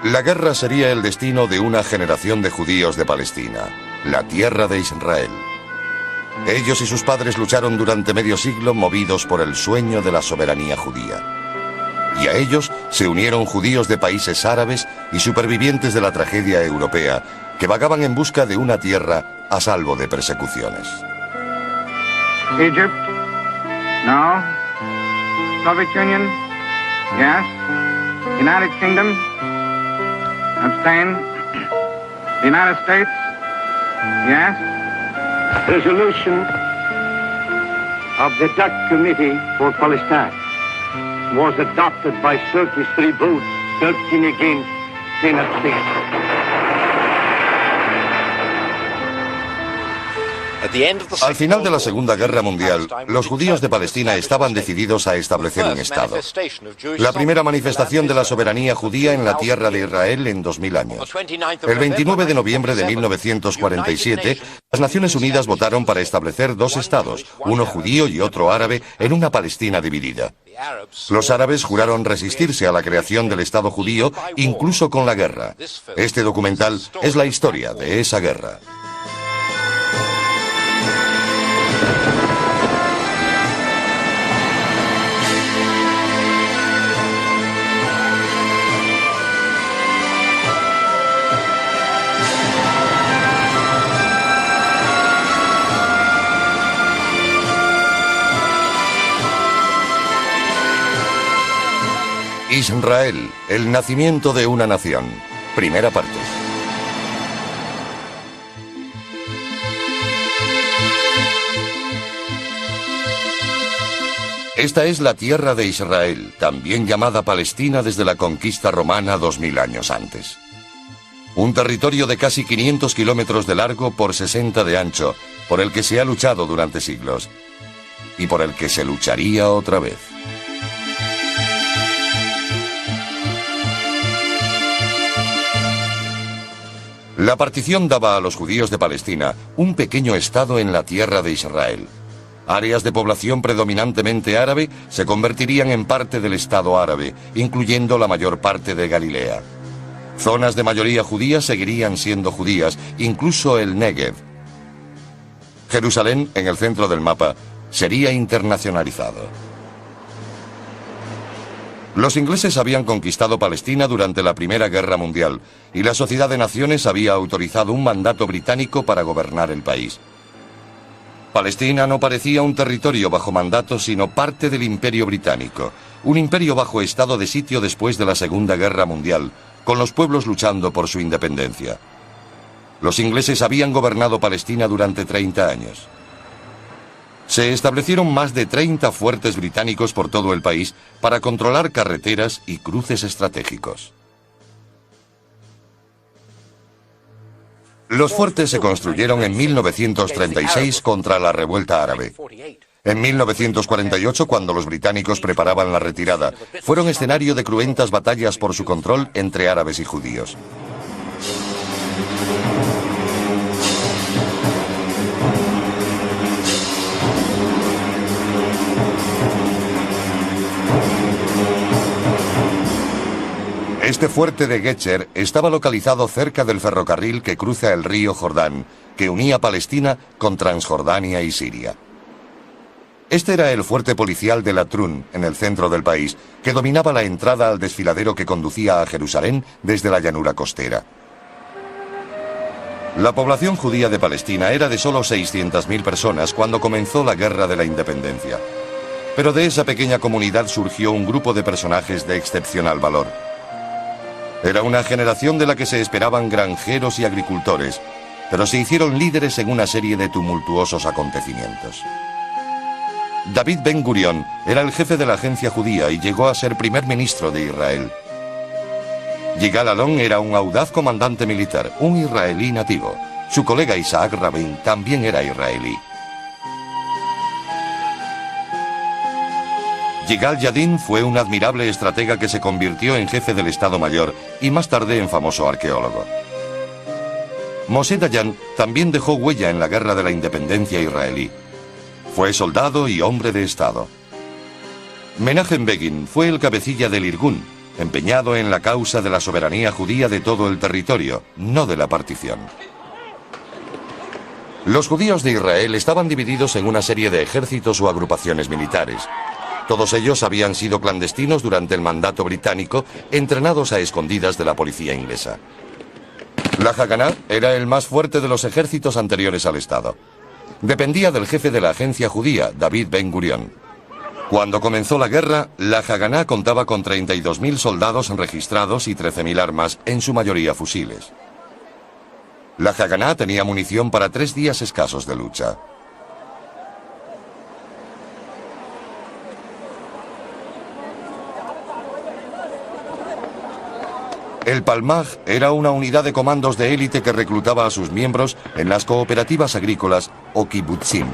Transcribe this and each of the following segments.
La guerra sería el destino de una generación de judíos de Palestina, la tierra de Israel. Ellos y sus padres lucharon durante medio siglo movidos por el sueño de la soberanía judía. Y a ellos se unieron judíos de países árabes y supervivientes de la tragedia europea que vagaban en busca de una tierra a salvo de persecuciones. Egypt, no. Soviet Union, yes. United Kingdom, abstain. The United States, yes. Resolution of the Dutch Committee for Palestine was adopted by 33 votes, 13 against, 10 abstained. Al final de la Segunda Guerra Mundial, los judíos de Palestina estaban decididos a establecer un Estado. La primera manifestación de la soberanía judía en la tierra de Israel en 2000 años. El 29 de noviembre de 1947, las Naciones Unidas votaron para establecer dos Estados, uno judío y otro árabe, en una Palestina dividida. Los árabes juraron resistirse a la creación del Estado judío, incluso con la guerra. Este documental es la historia de esa guerra. Israel, el nacimiento de una nación. Primera parte. Esta es la tierra de Israel, también llamada Palestina desde la conquista romana 2000 años antes. Un territorio de casi 500 kilómetros de largo por 60 de ancho, por el que se ha luchado durante siglos. Y por el que se lucharía otra vez. La partición daba a los judíos de Palestina un pequeño estado en la tierra de Israel. Áreas de población predominantemente árabe se convertirían en parte del Estado árabe, incluyendo la mayor parte de Galilea. Zonas de mayoría judía seguirían siendo judías, incluso el Negev. Jerusalén, en el centro del mapa, sería internacionalizado. Los ingleses habían conquistado Palestina durante la Primera Guerra Mundial y la Sociedad de Naciones había autorizado un mandato británico para gobernar el país. Palestina no parecía un territorio bajo mandato, sino parte del Imperio Británico, un imperio bajo estado de sitio después de la Segunda Guerra Mundial, con los pueblos luchando por su independencia. Los ingleses habían gobernado Palestina durante 30 años. Se establecieron más de 30 fuertes británicos por todo el país para controlar carreteras y cruces estratégicos. Los fuertes se construyeron en 1936 contra la revuelta árabe. En 1948, cuando los británicos preparaban la retirada, fueron escenario de cruentas batallas por su control entre árabes y judíos. Este fuerte de Getcher estaba localizado cerca del ferrocarril que cruza el río Jordán, que unía Palestina con Transjordania y Siria. Este era el fuerte policial de Latrun, en el centro del país, que dominaba la entrada al desfiladero que conducía a Jerusalén desde la llanura costera. La población judía de Palestina era de solo 600.000 personas cuando comenzó la Guerra de la Independencia. Pero de esa pequeña comunidad surgió un grupo de personajes de excepcional valor. Era una generación de la que se esperaban granjeros y agricultores, pero se hicieron líderes en una serie de tumultuosos acontecimientos. David Ben Gurión era el jefe de la agencia judía y llegó a ser primer ministro de Israel. Yigal Allon era un audaz comandante militar, un israelí nativo. Su colega Isaac Rabin también era israelí. Yigal Yadin fue un admirable estratega que se convirtió en jefe del Estado Mayor y más tarde en famoso arqueólogo. Moshe Dayan también dejó huella en la Guerra de la Independencia israelí. Fue soldado y hombre de Estado. Menachem Begin fue el cabecilla del Irgun, empeñado en la causa de la soberanía judía de todo el territorio, no de la partición. Los judíos de Israel estaban divididos en una serie de ejércitos o agrupaciones militares. Todos ellos habían sido clandestinos durante el mandato británico, entrenados a escondidas de la policía inglesa. La Haganá era el más fuerte de los ejércitos anteriores al Estado. Dependía del jefe de la agencia judía, David Ben Gurion. Cuando comenzó la guerra, la Haganá contaba con 32.000 soldados registrados y 13.000 armas, en su mayoría fusiles. La Haganá tenía munición para 3 días escasos de lucha. El Palmaj era una unidad de comandos de élite que reclutaba a sus miembros en las cooperativas agrícolas o kibutzim.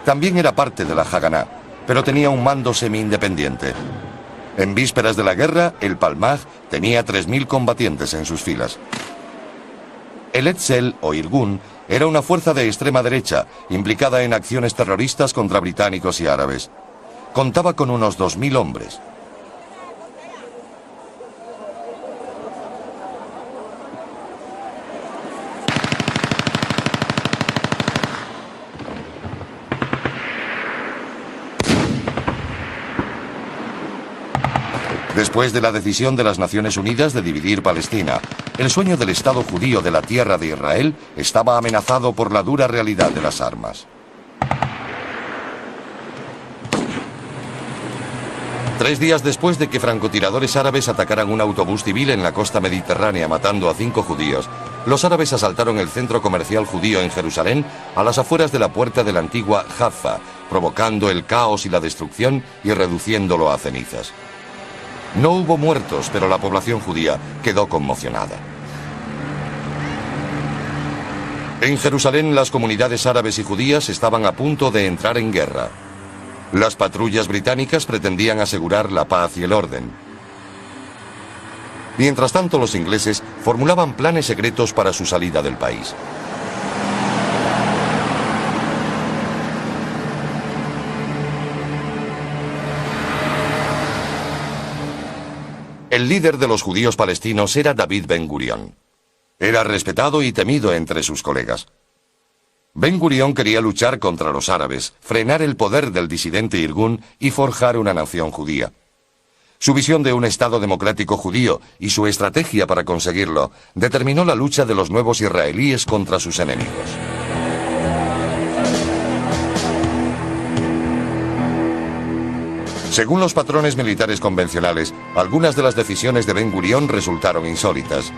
También era parte de la Haganá, pero tenía un mando semi-independiente. En vísperas de la guerra, el Palmaj tenía 3.000 combatientes en sus filas. El Etzel, o Irgun, era una fuerza de extrema derecha, implicada en acciones terroristas contra británicos y árabes. Contaba con unos 2.000 hombres. Después de la decisión de las Naciones Unidas de dividir Palestina, el sueño del Estado judío de la tierra de Israel estaba amenazado por la dura realidad de las armas. 3 días después de que francotiradores árabes atacaran un autobús civil en la costa mediterránea matando a 5 judíos, los árabes asaltaron el centro comercial judío en Jerusalén a las afueras de la puerta de la antigua Jaffa, provocando el caos y la destrucción y reduciéndolo a cenizas. No hubo muertos, pero la población judía quedó conmocionada. En Jerusalén, las comunidades árabes y judías estaban a punto de entrar en guerra. Las patrullas británicas pretendían asegurar la paz y el orden. Mientras tanto, los ingleses formulaban planes secretos para su salida del país. El líder de los judíos palestinos era David Ben Gurion. Era respetado y temido entre sus colegas. Ben Gurion quería luchar contra los árabes, frenar el poder del disidente Irgun y forjar una nación judía. Su visión de un Estado democrático judío y su estrategia para conseguirlo determinó la lucha de los nuevos israelíes contra sus enemigos. Según los patrones militares convencionales, algunas de las decisiones de Ben Gurion resultaron insólitas.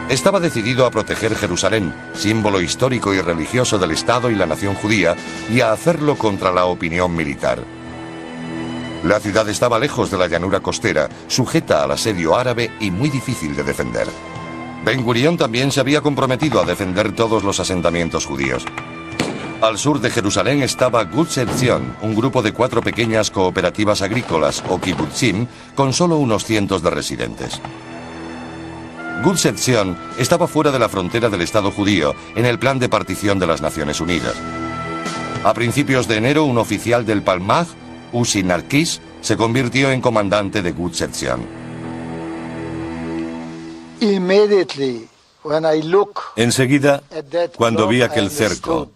Estaba decidido a proteger Jerusalén, símbolo histórico y religioso del Estado y la nación judía, y a hacerlo contra la opinión militar. La ciudad estaba lejos de la llanura costera, sujeta al asedio árabe y muy difícil de defender. Ben Gurion también se había comprometido a defender todos los asentamientos judíos. Al sur de Jerusalén estaba Gush Etzion, un grupo de 4 pequeñas cooperativas agrícolas, o kibutzim, con solo unos cientos de residentes. Gush Etzion estaba fuera de la frontera del Estado judío, en el plan de partición de las Naciones Unidas. A principios de enero, un oficial del Palmaj, Uzi Narkis, se convirtió en comandante de Gush Etzion. Enseguida, cuando vi aquel cerco,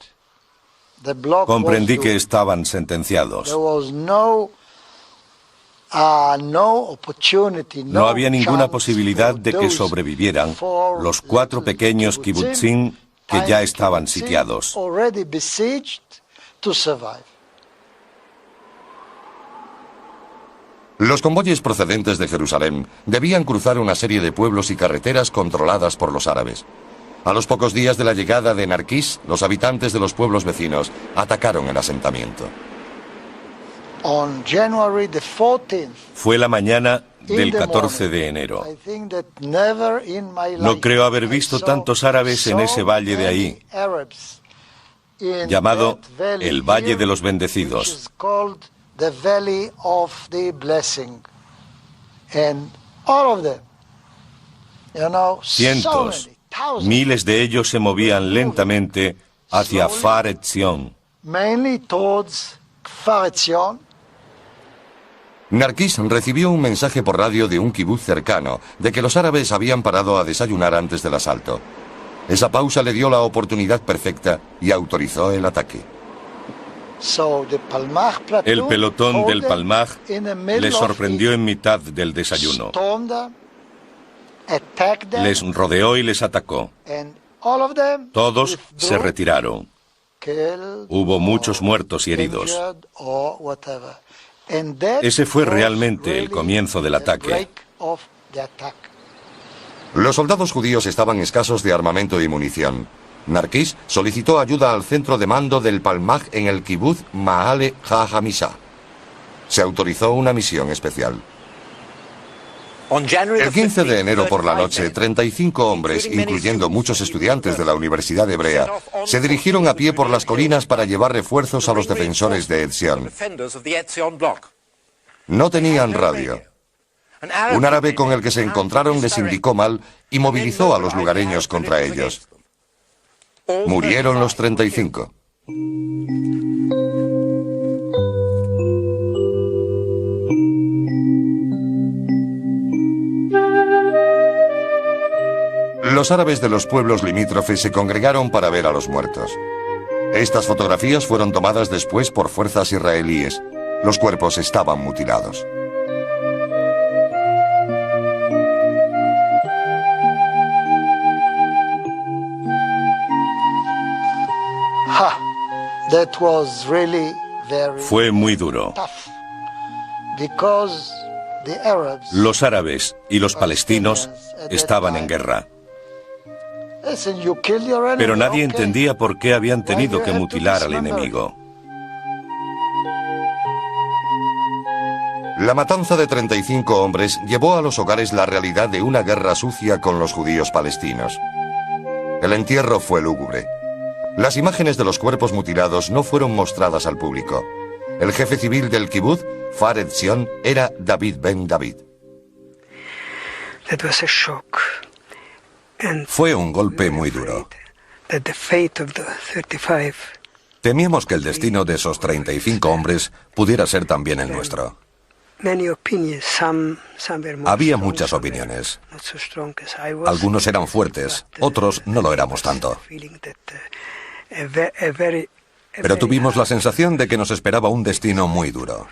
comprendí que estaban sentenciados. No había ninguna posibilidad de que sobrevivieran los 4 pequeños kibutzim que ya estaban sitiados. Los convoyes procedentes de Jerusalén debían cruzar una serie de pueblos y carreteras controladas por los árabes. A los pocos días de la llegada de Narkis, los habitantes de los pueblos vecinos atacaron el asentamiento. Fue la mañana del 14 de enero. No creo haber visto tantos árabes en ese valle de ahí, llamado el Valle de los Bendecidos. Cientos, miles de ellos se movían lentamente hacia Kfar Etzion. Narkis recibió un mensaje por radio de un kibutz cercano de que los árabes habían parado a desayunar antes del asalto. Esa pausa le dio la oportunidad perfecta y autorizó el ataque. El pelotón del Palmaj les sorprendió en mitad del desayuno. Les rodeó y les atacó. Todos se retiraron. Hubo muchos muertos y heridos. Ese fue realmente el comienzo del ataque. Los soldados judíos estaban escasos de armamento y munición. Narkis solicitó ayuda al centro de mando del Palmaj en el kibutz Ma'ale HaHamisha. Se autorizó una misión especial. El 15 de enero por la noche, 35 hombres, incluyendo muchos estudiantes de la Universidad Hebrea, se dirigieron a pie por las colinas para llevar refuerzos a los defensores de Etzion. No tenían radio. Un árabe con el que se encontraron les indicó mal y movilizó a los lugareños contra ellos. Murieron los 35. Los árabes de los pueblos limítrofes se congregaron para ver a los muertos. Estas fotografías fueron tomadas después por fuerzas israelíes. Los cuerpos estaban mutilados. Fue muy duro. Los árabes y los palestinos estaban en guerra. Pero nadie entendía por qué habían tenido que mutilar al enemigo. La matanza de 35 hombres llevó a los hogares la realidad de una guerra sucia con los judíos palestinos. El entierro fue lúgubre. Las imágenes de los cuerpos mutilados no fueron mostradas al público. El jefe civil del kibutz, Kfar Etzion, era David Ben David. Fue un golpe muy duro. Temíamos que el destino de esos 35 hombres pudiera ser también el nuestro. Había muchas opiniones. Algunos eran fuertes, otros no lo éramos tanto. Pero tuvimos la sensación de que nos esperaba un destino muy duro.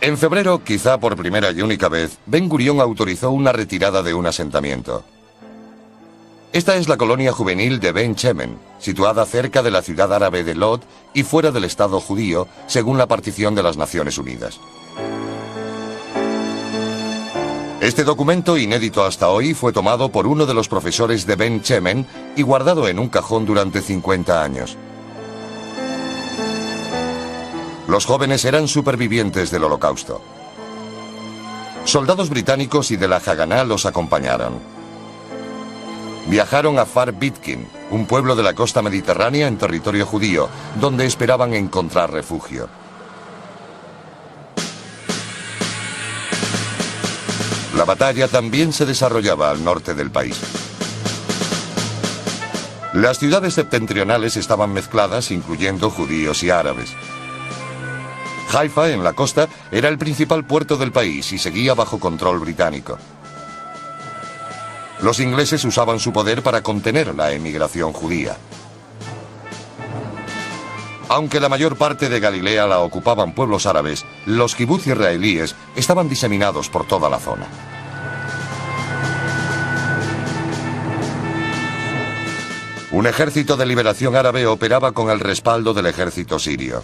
En febrero, quizá por primera y única vez, Ben Gurión autorizó una retirada de un asentamiento. Esta es la colonia juvenil de Ben Shemen, situada cerca de la ciudad árabe de Lod y fuera del Estado judío, según la partición de las Naciones Unidas. Este documento, inédito hasta hoy, fue tomado por uno de los profesores de Ben Shemen y guardado en un cajón durante 50 años. Los jóvenes eran supervivientes del Holocausto. Soldados británicos y de la Haganá los acompañaron. Viajaron a Kfar Bitkin, un pueblo de la costa mediterránea en territorio judío, donde esperaban encontrar refugio. La batalla también se desarrollaba al norte del país. Las ciudades septentrionales estaban mezcladas, incluyendo judíos y árabes. Haifa, en la costa, era el principal puerto del país y seguía bajo control británico. Los ingleses usaban su poder para contener la emigración judía. Aunque la mayor parte de Galilea la ocupaban pueblos árabes, los kibutz israelíes estaban diseminados por toda la zona. Un ejército de liberación árabe operaba con el respaldo del ejército sirio.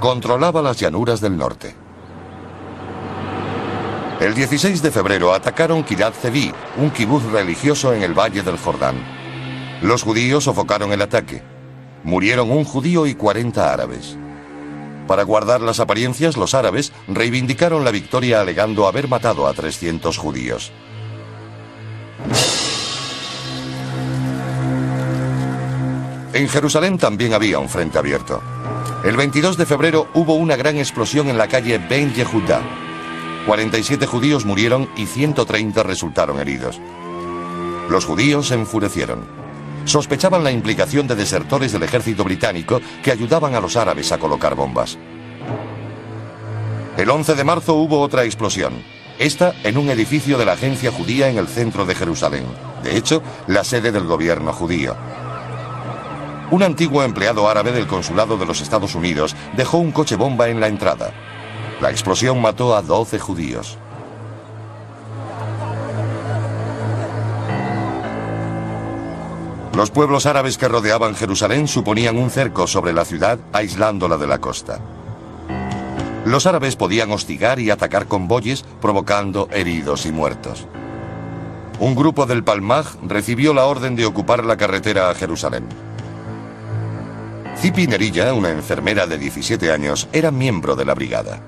Controlaba las llanuras del norte. El 16 de febrero atacaron Kiryat Zevi, un kibutz religioso en el Valle del Jordán. Los judíos sofocaron el ataque. Murieron un judío y 40 árabes. Para guardar las apariencias, los árabes reivindicaron la victoria alegando haber matado a 300 judíos. En Jerusalén también había un frente abierto. El 22 de febrero hubo una gran explosión en la calle Ben Yehuda. 47 judíos murieron y 130 resultaron heridos. Los judíos se enfurecieron. Sospechaban la implicación de desertores del ejército británico que ayudaban a los árabes a colocar bombas. El 11 de marzo hubo otra explosión, esta en un edificio de la agencia judía en el centro de Jerusalén, de hecho, la sede del gobierno judío. Un antiguo empleado árabe del consulado de los Estados Unidos dejó un coche bomba en la entrada. La explosión mató a 12 judíos. Los pueblos árabes que rodeaban Jerusalén suponían un cerco sobre la ciudad, aislándola de la costa. Los árabes podían hostigar y atacar convoyes, provocando heridos y muertos. Un grupo del Palmaj recibió la orden de ocupar la carretera a Jerusalén. Tzipi Nerilla, una enfermera de 17 años, era miembro de la brigada.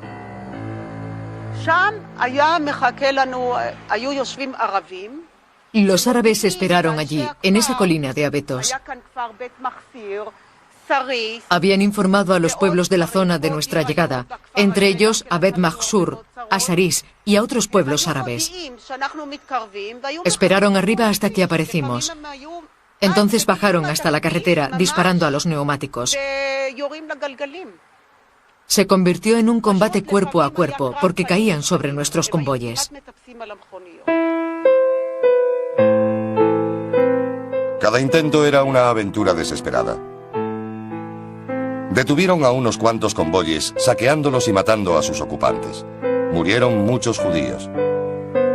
Los árabes esperaron allí, en esa colina de abetos. Habían informado a los pueblos de la zona de nuestra llegada, entre ellos a Bet Mahsur, a Saris y a otros pueblos árabes. Esperaron arriba hasta que aparecimos. Entonces bajaron hasta la carretera, disparando a los neumáticos. Se convirtió en un combate cuerpo a cuerpo, porque caían sobre nuestros convoyes. Cada intento era una aventura desesperada. Detuvieron a unos cuantos convoyes, saqueándolos y matando a sus ocupantes. Murieron muchos judíos.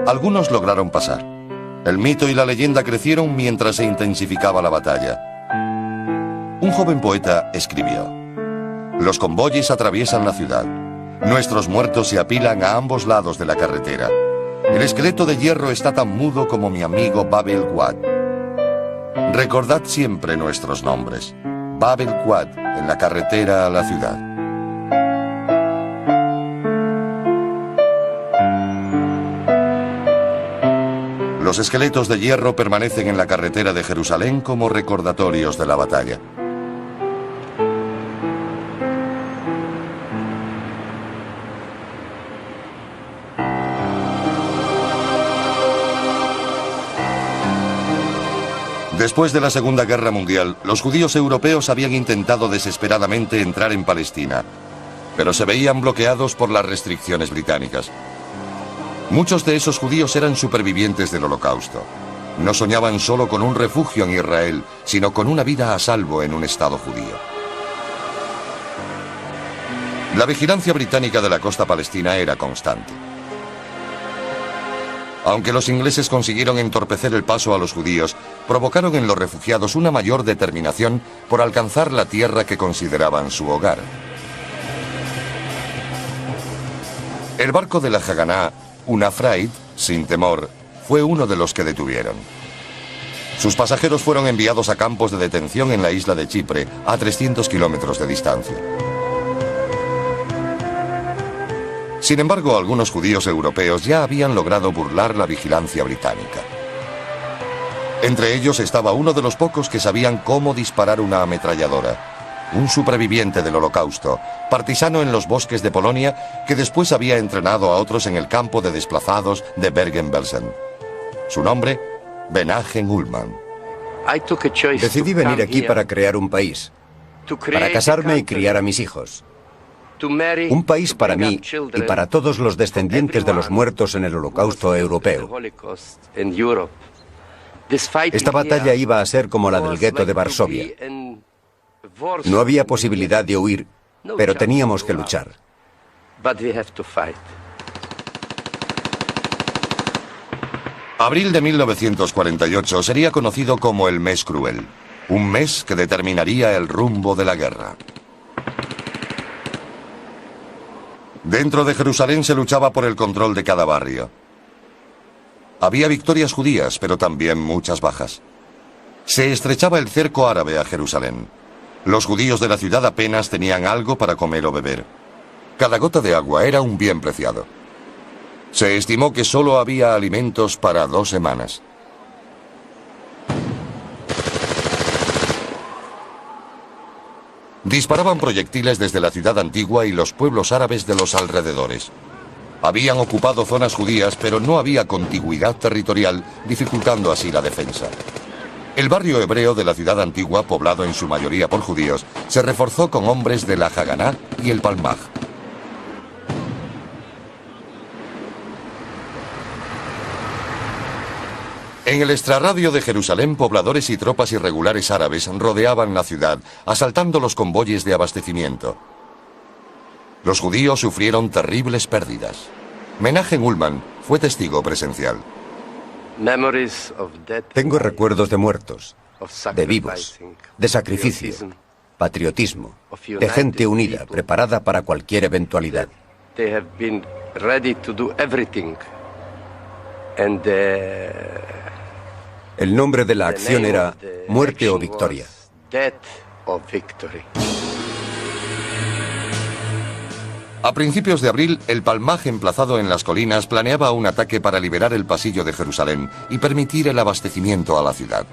Algunos lograron pasar. El mito y la leyenda crecieron mientras se intensificaba la batalla. Un joven poeta escribió: los convoyes atraviesan la ciudad. Nuestros muertos se apilan a ambos lados de la carretera. El esqueleto de hierro está tan mudo como mi amigo Bab el-Wad. Recordad siempre nuestros nombres. Bab el-Wad, en la carretera a la ciudad. Los esqueletos de hierro permanecen en la carretera de Jerusalén como recordatorios de la batalla. Después de la Segunda Guerra Mundial, los judíos europeos habían intentado desesperadamente entrar en Palestina, pero se veían bloqueados por las restricciones británicas. Muchos de esos judíos eran supervivientes del Holocausto. No soñaban solo con un refugio en Israel, sino con una vida a salvo en un Estado judío. La vigilancia británica de la costa palestina era constante. Aunque los ingleses consiguieron entorpecer el paso a los judíos, provocaron en los refugiados una mayor determinación por alcanzar la tierra que consideraban su hogar. El barco de la Haganá, una Fraid, sin temor, fue uno de los que detuvieron. Sus pasajeros fueron enviados a campos de detención en la isla de Chipre, a 300 kilómetros de distancia. Sin embargo, algunos judíos europeos ya habían logrado burlar la vigilancia británica. Entre ellos estaba uno de los pocos que sabían cómo disparar una ametralladora, un superviviente del Holocausto, partisano en los bosques de Polonia, que después había entrenado a otros en el campo de desplazados de Bergen-Belsen. Su nombre, Menahem Ullman. Decidí venir aquí para crear un país, para casarme y criar a mis hijos. Un país para mí y para todos los descendientes de los muertos en el Holocausto europeo. Esta batalla iba a ser como la del gueto de Varsovia. No había posibilidad de huir, pero teníamos que luchar. Abril de 1948 sería conocido como el mes cruel, un mes que determinaría el rumbo de la guerra. Dentro de Jerusalén se luchaba por el control de cada barrio. Había victorias judías, pero también muchas bajas. Se estrechaba el cerco árabe a Jerusalén. Los judíos de la ciudad apenas tenían algo para comer o beber. Cada gota de agua era un bien preciado. Se estimó que solo había alimentos para 2 semanas. Disparaban proyectiles desde la ciudad antigua y los pueblos árabes de los alrededores. Habían ocupado zonas judías, pero no había contigüidad territorial, dificultando así la defensa. El barrio hebreo de la ciudad antigua, poblado en su mayoría por judíos, se reforzó con hombres de la Haganá y el Palmaj. En el extrarradio de Jerusalén, pobladores y tropas irregulares árabes rodeaban la ciudad, asaltando los convoyes de abastecimiento. Los judíos sufrieron terribles pérdidas. Menachem Ullman fue testigo presencial. Tengo recuerdos de muertos, de vivos, de sacrificio, patriotismo, de gente unida, preparada para cualquier eventualidad. El nombre de la acción era Muerte o Victoria. A principios de abril, el Palmaj, emplazado en las colinas, planeaba un ataque para liberar el pasillo de Jerusalén y permitir el abastecimiento a la ciudad.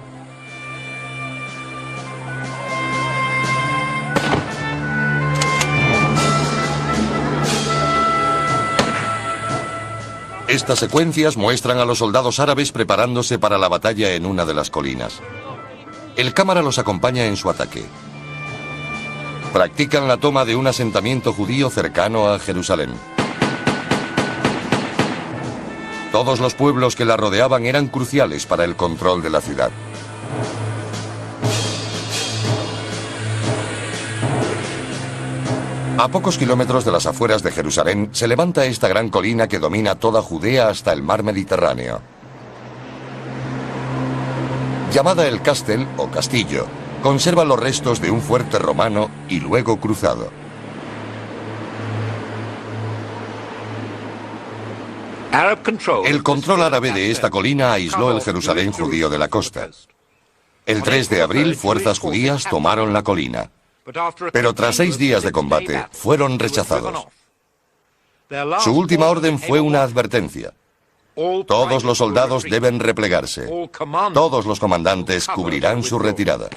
Estas secuencias muestran a los soldados árabes preparándose para la batalla en una de las colinas. El cámara los acompaña en su ataque. Practican la toma de un asentamiento judío cercano a Jerusalén. Todos los pueblos que la rodeaban eran cruciales para el control de la ciudad. A pocos kilómetros de las afueras de Jerusalén se levanta esta gran colina que domina toda Judea hasta el mar Mediterráneo. Llamada el Castel o Castillo, conserva los restos de un fuerte romano y luego cruzado. El control árabe de esta colina aisló el Jerusalén judío de la costa. El 3 de abril, fuerzas judías tomaron la colina. Pero tras 6 días de combate, fueron rechazados. Su última orden fue una advertencia. Todos los soldados deben replegarse. Todos los comandantes cubrirán su retirada.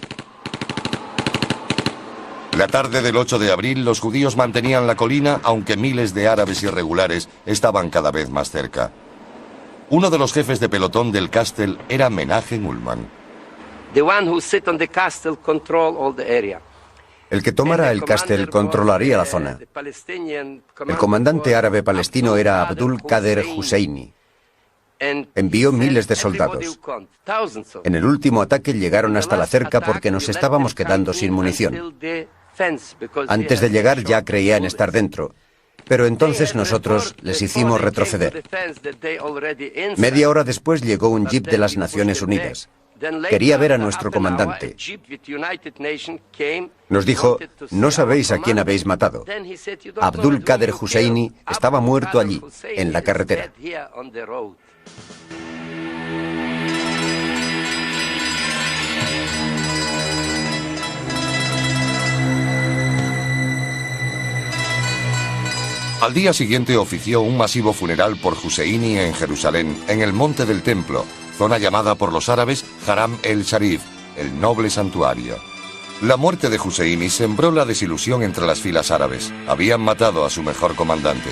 La tarde del 8 de abril, los judíos mantenían la colina, aunque miles de árabes irregulares estaban cada vez más cerca. Uno de los jefes de pelotón del Castel era Menachem Ullman. El que tomara el Castel controlaría la zona. El comandante árabe palestino era Abdul Qader Husseini. Envió miles de soldados. En el último ataque llegaron hasta la cerca porque nos estábamos quedando sin munición. Antes de llegar ya creían estar dentro, pero entonces nosotros les hicimos retroceder. Media hora después llegó un jeep de las Naciones Unidas. Quería ver a nuestro comandante. Nos dijo, no sabéis a quién habéis matado. Abdul Qader Husseini estaba muerto allí, en la carretera. Al día siguiente ofició un masivo funeral por Husseini en Jerusalén, en el Monte del Templo, zona llamada por los árabes Haram el-Sharif, el noble santuario. La muerte de Husseini sembró la desilusión entre las filas árabes. Habían matado a su mejor comandante.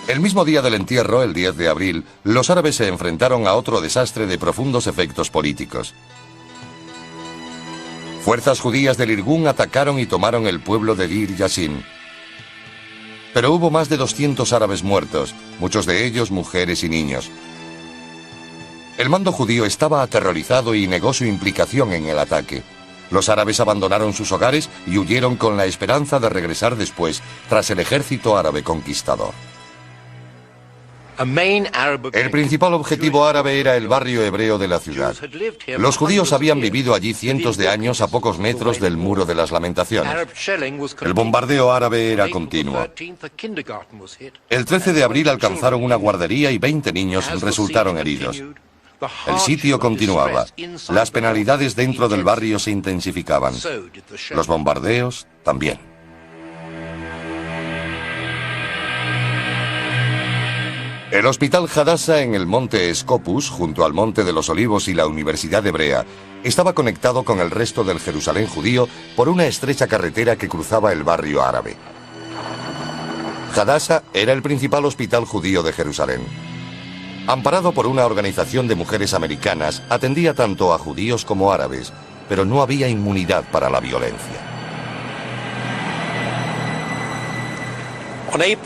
El mismo día del entierro, el 10 de abril, los árabes se enfrentaron a otro desastre de profundos efectos políticos. Fuerzas judías del Irgun atacaron y tomaron el pueblo de Dir Yassin. Pero hubo más de 200 árabes muertos, muchos de ellos mujeres y niños. El mando judío estaba aterrorizado y negó su implicación en el ataque. Los árabes abandonaron sus hogares y huyeron con la esperanza de regresar después, tras el ejército árabe conquistador. El principal objetivo árabe era el barrio hebreo de la ciudad. Los judíos habían vivido allí cientos de años a pocos metros del Muro de las Lamentaciones. El bombardeo árabe era continuo. El 13 de abril alcanzaron una guardería y 20 niños resultaron heridos. El sitio continuaba. Las penalidades dentro del barrio se intensificaban. Los bombardeos también. El Hospital Hadassah en el monte Scopus, junto al Monte de los Olivos y la Universidad Hebrea, estaba conectado con el resto del Jerusalén judío por una estrecha carretera que cruzaba el barrio árabe. Hadassah era el principal hospital judío de Jerusalén. Amparado por una organización de mujeres americanas, atendía tanto a judíos como árabes, pero no había inmunidad para la violencia.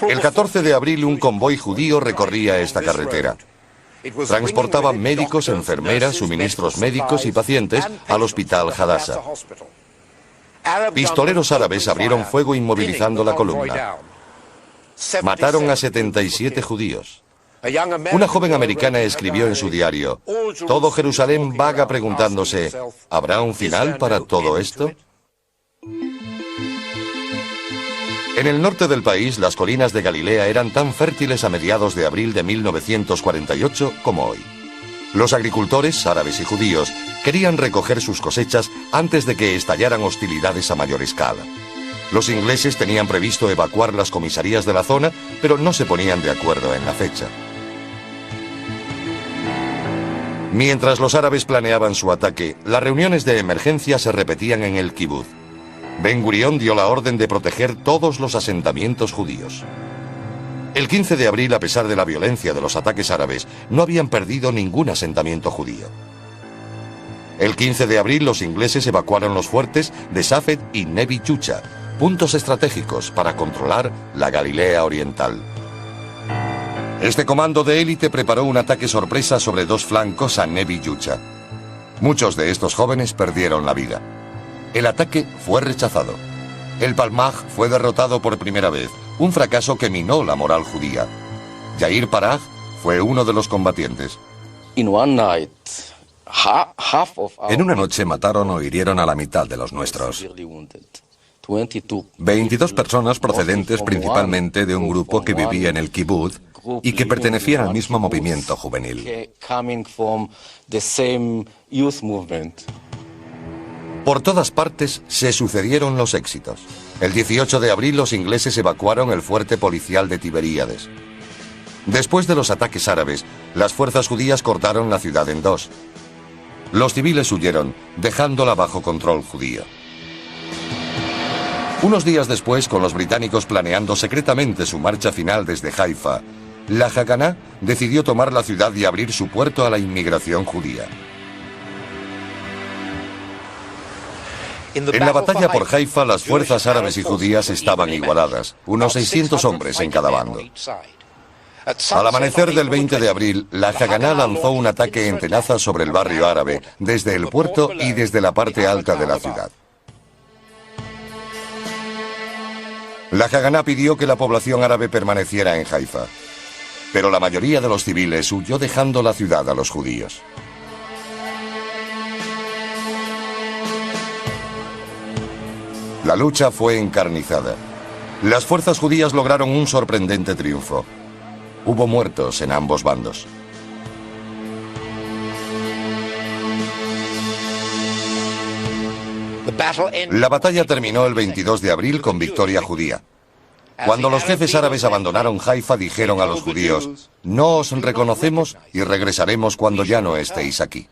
El 14 de abril un convoy judío recorría esta carretera. Transportaba médicos, enfermeras, suministros médicos y pacientes al hospital Hadassah. Pistoleros árabes abrieron fuego inmovilizando la columna. Mataron a 77 judíos. Una joven americana escribió en su diario: todo Jerusalén vaga preguntándose, ¿habrá un final para todo esto? En el norte del país, las colinas de Galilea eran tan fértiles a mediados de abril de 1948 como hoy. Los agricultores, árabes y judíos, querían recoger sus cosechas antes de que estallaran hostilidades a mayor escala. Los ingleses tenían previsto evacuar las comisarías de la zona, pero no se ponían de acuerdo en la fecha. Mientras los árabes planeaban su ataque, las reuniones de emergencia se repetían en el kibutz. Ben Gurión dio la orden de proteger todos los asentamientos judíos. El 15 de abril, a pesar de la violencia de los ataques árabes, no habían perdido ningún asentamiento judío. El 15 de abril los ingleses evacuaron los fuertes de Safed y Nevi Yucha, puntos estratégicos para controlar la Galilea oriental. Este comando de élite preparó un ataque sorpresa sobre dos flancos a Nevi Yucha. Muchos de estos jóvenes perdieron la vida. El ataque fue rechazado. El Palmaj fue derrotado por primera vez, un fracaso que minó la moral judía. Yair Parag fue uno de los combatientes. En una noche mataron o hirieron a la mitad de los nuestros. 22 personas procedentes principalmente de un grupo que vivía en el kibutz y que pertenecían al mismo movimiento juvenil. Por todas partes se sucedieron los éxitos. El 18 de abril los ingleses evacuaron el fuerte policial de Tiberíades. Después de los ataques árabes, las fuerzas judías cortaron la ciudad en dos. Los civiles huyeron, dejándola bajo control judío. Unos días después, con los británicos planeando secretamente su marcha final desde Haifa, la Haganá decidió tomar la ciudad y abrir su puerto a la inmigración judía. En la batalla por Haifa, las fuerzas árabes y judías estaban igualadas, unos 600 hombres en cada bando. Al amanecer del 20 de abril, la Haganá lanzó un ataque en tenaza sobre el barrio árabe, desde el puerto y desde la parte alta de la ciudad. La Haganá pidió que la población árabe permaneciera en Haifa, pero la mayoría de los civiles huyó dejando la ciudad a los judíos. La lucha fue encarnizada. Las fuerzas judías lograron un sorprendente triunfo. Hubo muertos en ambos bandos. La batalla terminó el 22 de abril con victoria judía. Cuando los jefes árabes abandonaron Haifa, dijeron a los judíos: no os reconocemos y regresaremos cuando ya no estéis aquí.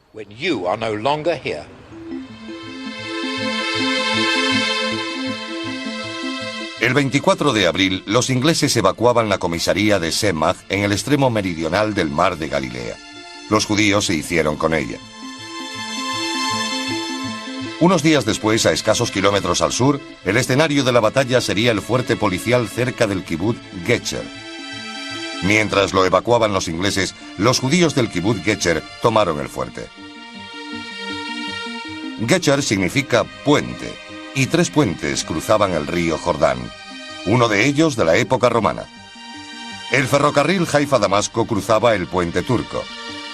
El 24 de abril, los ingleses evacuaban la comisaría de Semach en el extremo meridional del mar de Galilea. Los judíos se hicieron con ella. Unos días después, a escasos kilómetros al sur, el escenario de la batalla sería el fuerte policial cerca del kibutz Getcher. Mientras lo evacuaban los ingleses, los judíos del kibutz Getcher tomaron el fuerte. Getcher significa puente, y 3 puentes cruzaban el río Jordán, uno de ellos de la época romana. El ferrocarril Haifa-Damasco cruzaba el puente turco.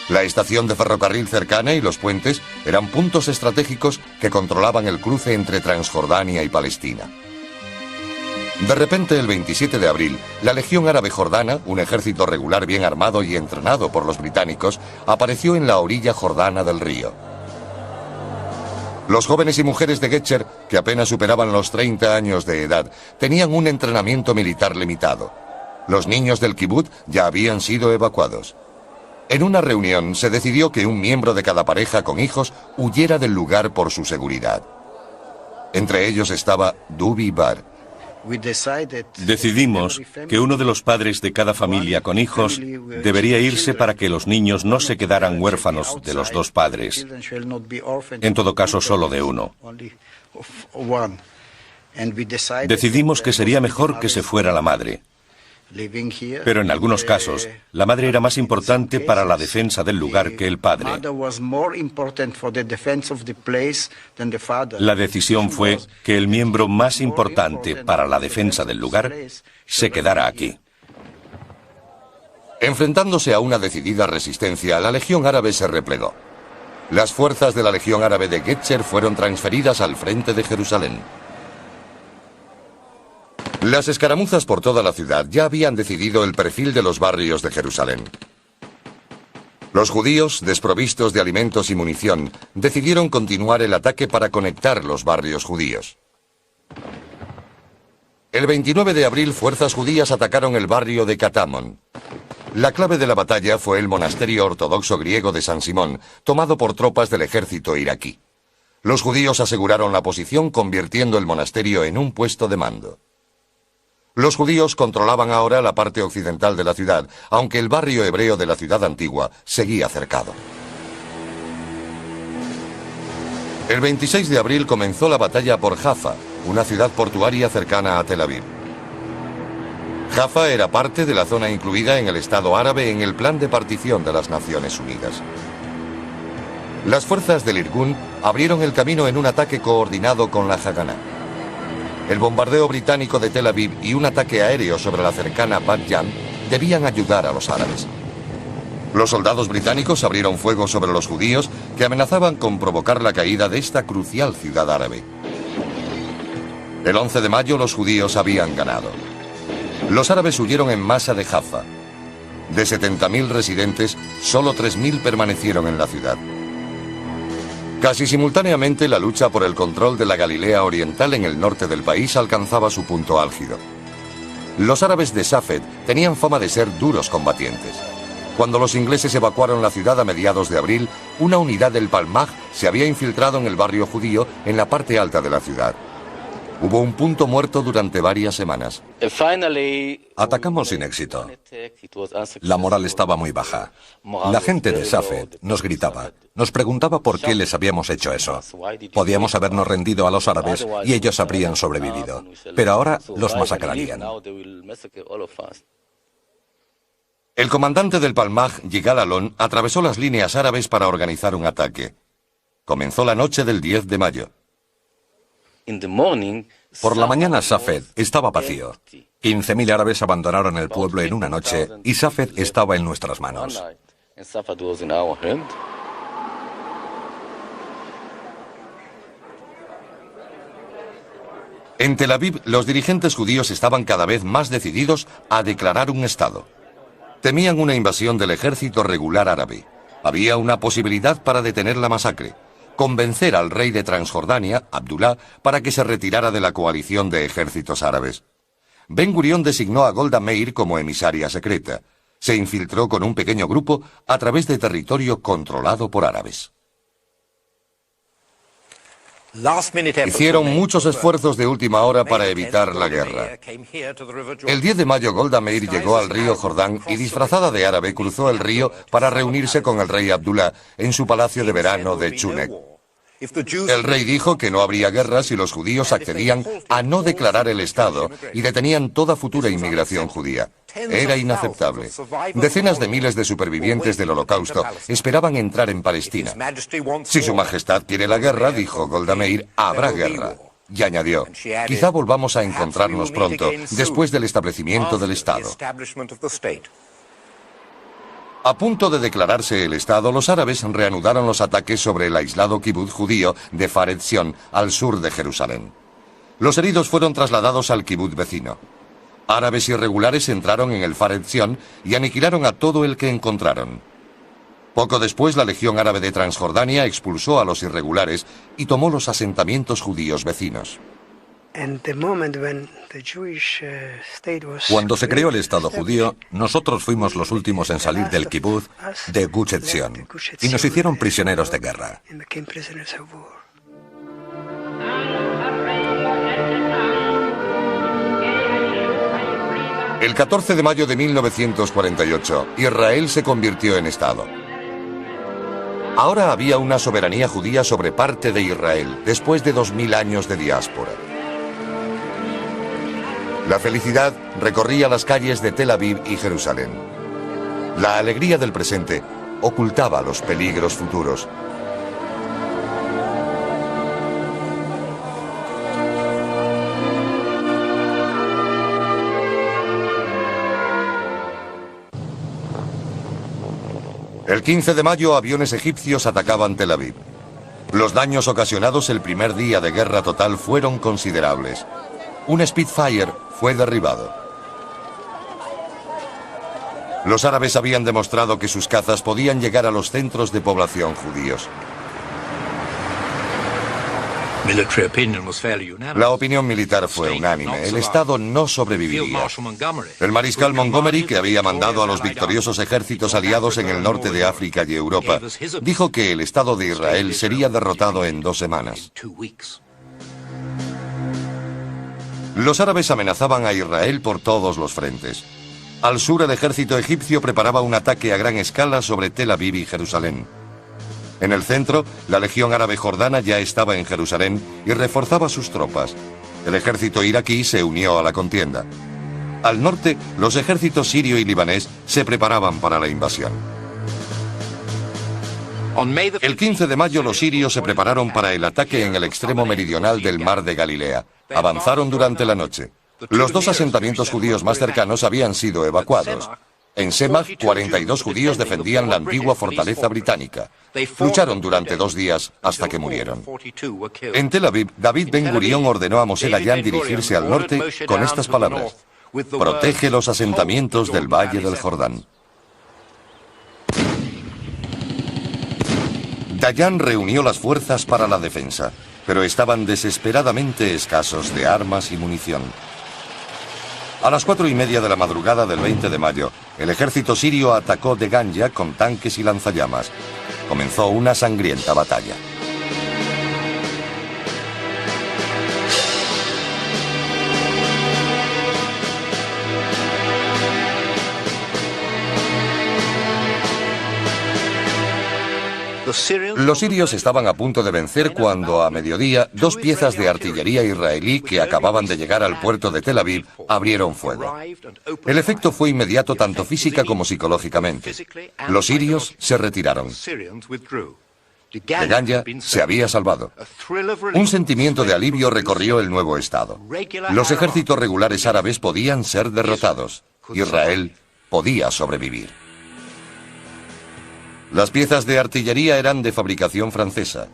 La estación de ferrocarril cercana y los puentes eran puntos estratégicos que controlaban el cruce entre Transjordania y Palestina. De repente, el 27 de abril, la Legión Árabe Jordana, un ejército regular bien armado y entrenado por los británicos, apareció en la orilla jordana del río. Los jóvenes y mujeres de Getcher, que apenas superaban los 30 años de edad, tenían un entrenamiento militar limitado. Los niños del kibutz ya habían sido evacuados. En una reunión se decidió que un miembro de cada pareja con hijos huyera del lugar por su seguridad. Entre ellos estaba Dubi Bar. Decidimos que uno de los padres de cada familia con hijos debería irse para que los niños no se quedaran huérfanos de los dos padres, en todo caso solo de uno. Decidimos que sería mejor que se fuera la madre. Pero en algunos casos, la madre era más importante para la defensa del lugar que el padre. La decisión fue que el miembro más importante para la defensa del lugar se quedara aquí. Enfrentándose a una decidida resistencia, la Legión Árabe se replegó. Las fuerzas de la Legión Árabe de Getzer fueron transferidas al frente de Jerusalén. Las escaramuzas por toda la ciudad ya habían decidido el perfil de los barrios de Jerusalén. Los judíos, desprovistos de alimentos y munición, decidieron continuar el ataque para conectar los barrios judíos. El 29 de abril, fuerzas judías atacaron el barrio de Katamon. La clave de la batalla fue el monasterio ortodoxo griego de San Simón, tomado por tropas del ejército iraquí. Los judíos aseguraron la posición, convirtiendo el monasterio en un puesto de mando. Los judíos controlaban ahora la parte occidental de la ciudad, aunque el barrio hebreo de la ciudad antigua seguía cercado. El 26 de abril comenzó la batalla por Jaffa, una ciudad portuaria cercana a Tel Aviv. Jaffa era parte de la zona incluida en el Estado árabe en el plan de partición de las Naciones Unidas. Las fuerzas del Irgun abrieron el camino en un ataque coordinado con la Haganah. El bombardeo británico de Tel Aviv y un ataque aéreo sobre la cercana Bat Yam debían ayudar a los árabes. Los soldados británicos abrieron fuego sobre los judíos que amenazaban con provocar la caída de esta crucial ciudad árabe. El 11 de mayo los judíos habían ganado. Los árabes huyeron en masa de Jaffa. De 70.000 residentes, solo 3.000 permanecieron en la ciudad. Casi simultáneamente, la lucha por el control de la Galilea Oriental en el norte del país alcanzaba su punto álgido. Los árabes de Safed tenían fama de ser duros combatientes. Cuando los ingleses evacuaron la ciudad a mediados de abril, una unidad del Palmaj se había infiltrado en el barrio judío en la parte alta de la ciudad. Hubo un punto muerto durante varias semanas. Atacamos sin éxito. La moral estaba muy baja. La gente de Safed nos gritaba, nos preguntaba por qué les habíamos hecho eso. Podíamos habernos rendido a los árabes y ellos habrían sobrevivido. Pero ahora los masacrarían. El comandante del Palmaj, Yigal Alon, atravesó las líneas árabes para organizar un ataque. Comenzó la noche del 10 de mayo. Por la mañana Safed estaba vacío. 15.000 árabes abandonaron el pueblo en una noche y Safed estaba en nuestras manos. En Tel Aviv, los dirigentes judíos estaban cada vez más decididos a declarar un Estado. Temían una invasión del ejército regular árabe. Había una posibilidad para detener la masacre: convencer al rey de Transjordania, Abdullah, para que se retirara de la coalición de ejércitos árabes. Ben Gurión designó a Golda Meir como emisaria secreta. Se infiltró con un pequeño grupo a través de territorio controlado por árabes. Hicieron muchos esfuerzos de última hora para evitar la guerra. El 10 de mayo Golda Meir llegó al río Jordán y, disfrazada de árabe, cruzó el río para reunirse con el rey Abdullah en su palacio de verano de Chunek. El rey dijo que no habría guerra si los judíos accedían a no declarar el Estado y detenían toda futura inmigración judía. Era inaceptable. Decenas de miles de supervivientes del Holocausto esperaban entrar en Palestina. Si su majestad quiere la guerra, dijo Golda Meir, habrá guerra. Y añadió, quizá volvamos a encontrarnos pronto, después del establecimiento del Estado. A punto de declararse el Estado, los árabes reanudaron los ataques sobre el aislado kibutz judío de Faret Zion, al sur de Jerusalén. Los heridos fueron trasladados al kibutz vecino. Árabes irregulares entraron en el Faret Zion y aniquilaron a todo el que encontraron. Poco después, la Legión Árabe de Transjordania expulsó a los irregulares y tomó los asentamientos judíos vecinos. Cuando se creó el Estado judío, nosotros fuimos los últimos en salir del kibutz de Gush Etzion y nos hicieron prisioneros de guerra. El 14 de mayo de 1948, Israel se convirtió en Estado. Ahora había una soberanía judía sobre parte de Israel, después de 2000 años de diáspora. La felicidad recorría las calles de Tel Aviv y Jerusalén. La alegría del presente ocultaba los peligros futuros. El 15 de mayo, aviones egipcios atacaban Tel Aviv. Los daños ocasionados el primer día de guerra total fueron considerables. Un Spitfire fue derribado. Los árabes habían demostrado que sus cazas podían llegar a los centros de población judíos. La opinión militar fue unánime. El Estado no sobreviviría. El mariscal Montgomery, que había mandado a los victoriosos ejércitos aliados en el norte de África y Europa, dijo que el Estado de Israel sería derrotado en 2 semanas. Los árabes amenazaban a Israel por todos los frentes. Al sur, el ejército egipcio preparaba un ataque a gran escala sobre Tel Aviv y Jerusalén. En el centro, la Legión Árabe Jordana ya estaba en Jerusalén y reforzaba sus tropas. El ejército iraquí se unió a la contienda. Al norte, los ejércitos sirio y libanés se preparaban para la invasión. El 15 de mayo, los sirios se prepararon para el ataque en el extremo meridional del mar de Galilea. Avanzaron durante la noche. Los 2 asentamientos judíos más cercanos habían sido evacuados. En Semach, 42 judíos defendían la antigua fortaleza británica. Lucharon durante 2 días hasta que murieron. En Tel Aviv, David Ben Gurión ordenó a Moshe Dayan dirigirse al norte con estas palabras: protege los asentamientos del Valle del Jordán. Dayan reunió las fuerzas para la defensa, pero estaban desesperadamente escasos de armas y munición. A las 4:30 de la madrugada del 20 de mayo, el ejército sirio atacó de Ganya con tanques y lanzallamas. Comenzó una sangrienta batalla. Los sirios estaban a punto de vencer cuando, a mediodía, 2 piezas de artillería israelí que acababan de llegar al puerto de Tel Aviv abrieron fuego. El efecto fue inmediato tanto física como psicológicamente. Los sirios se retiraron. De Ganya se había salvado. Un sentimiento de alivio recorrió el nuevo estado. Los ejércitos regulares árabes podían ser derrotados. Israel podía sobrevivir. Las piezas de artillería eran de fabricación francesa.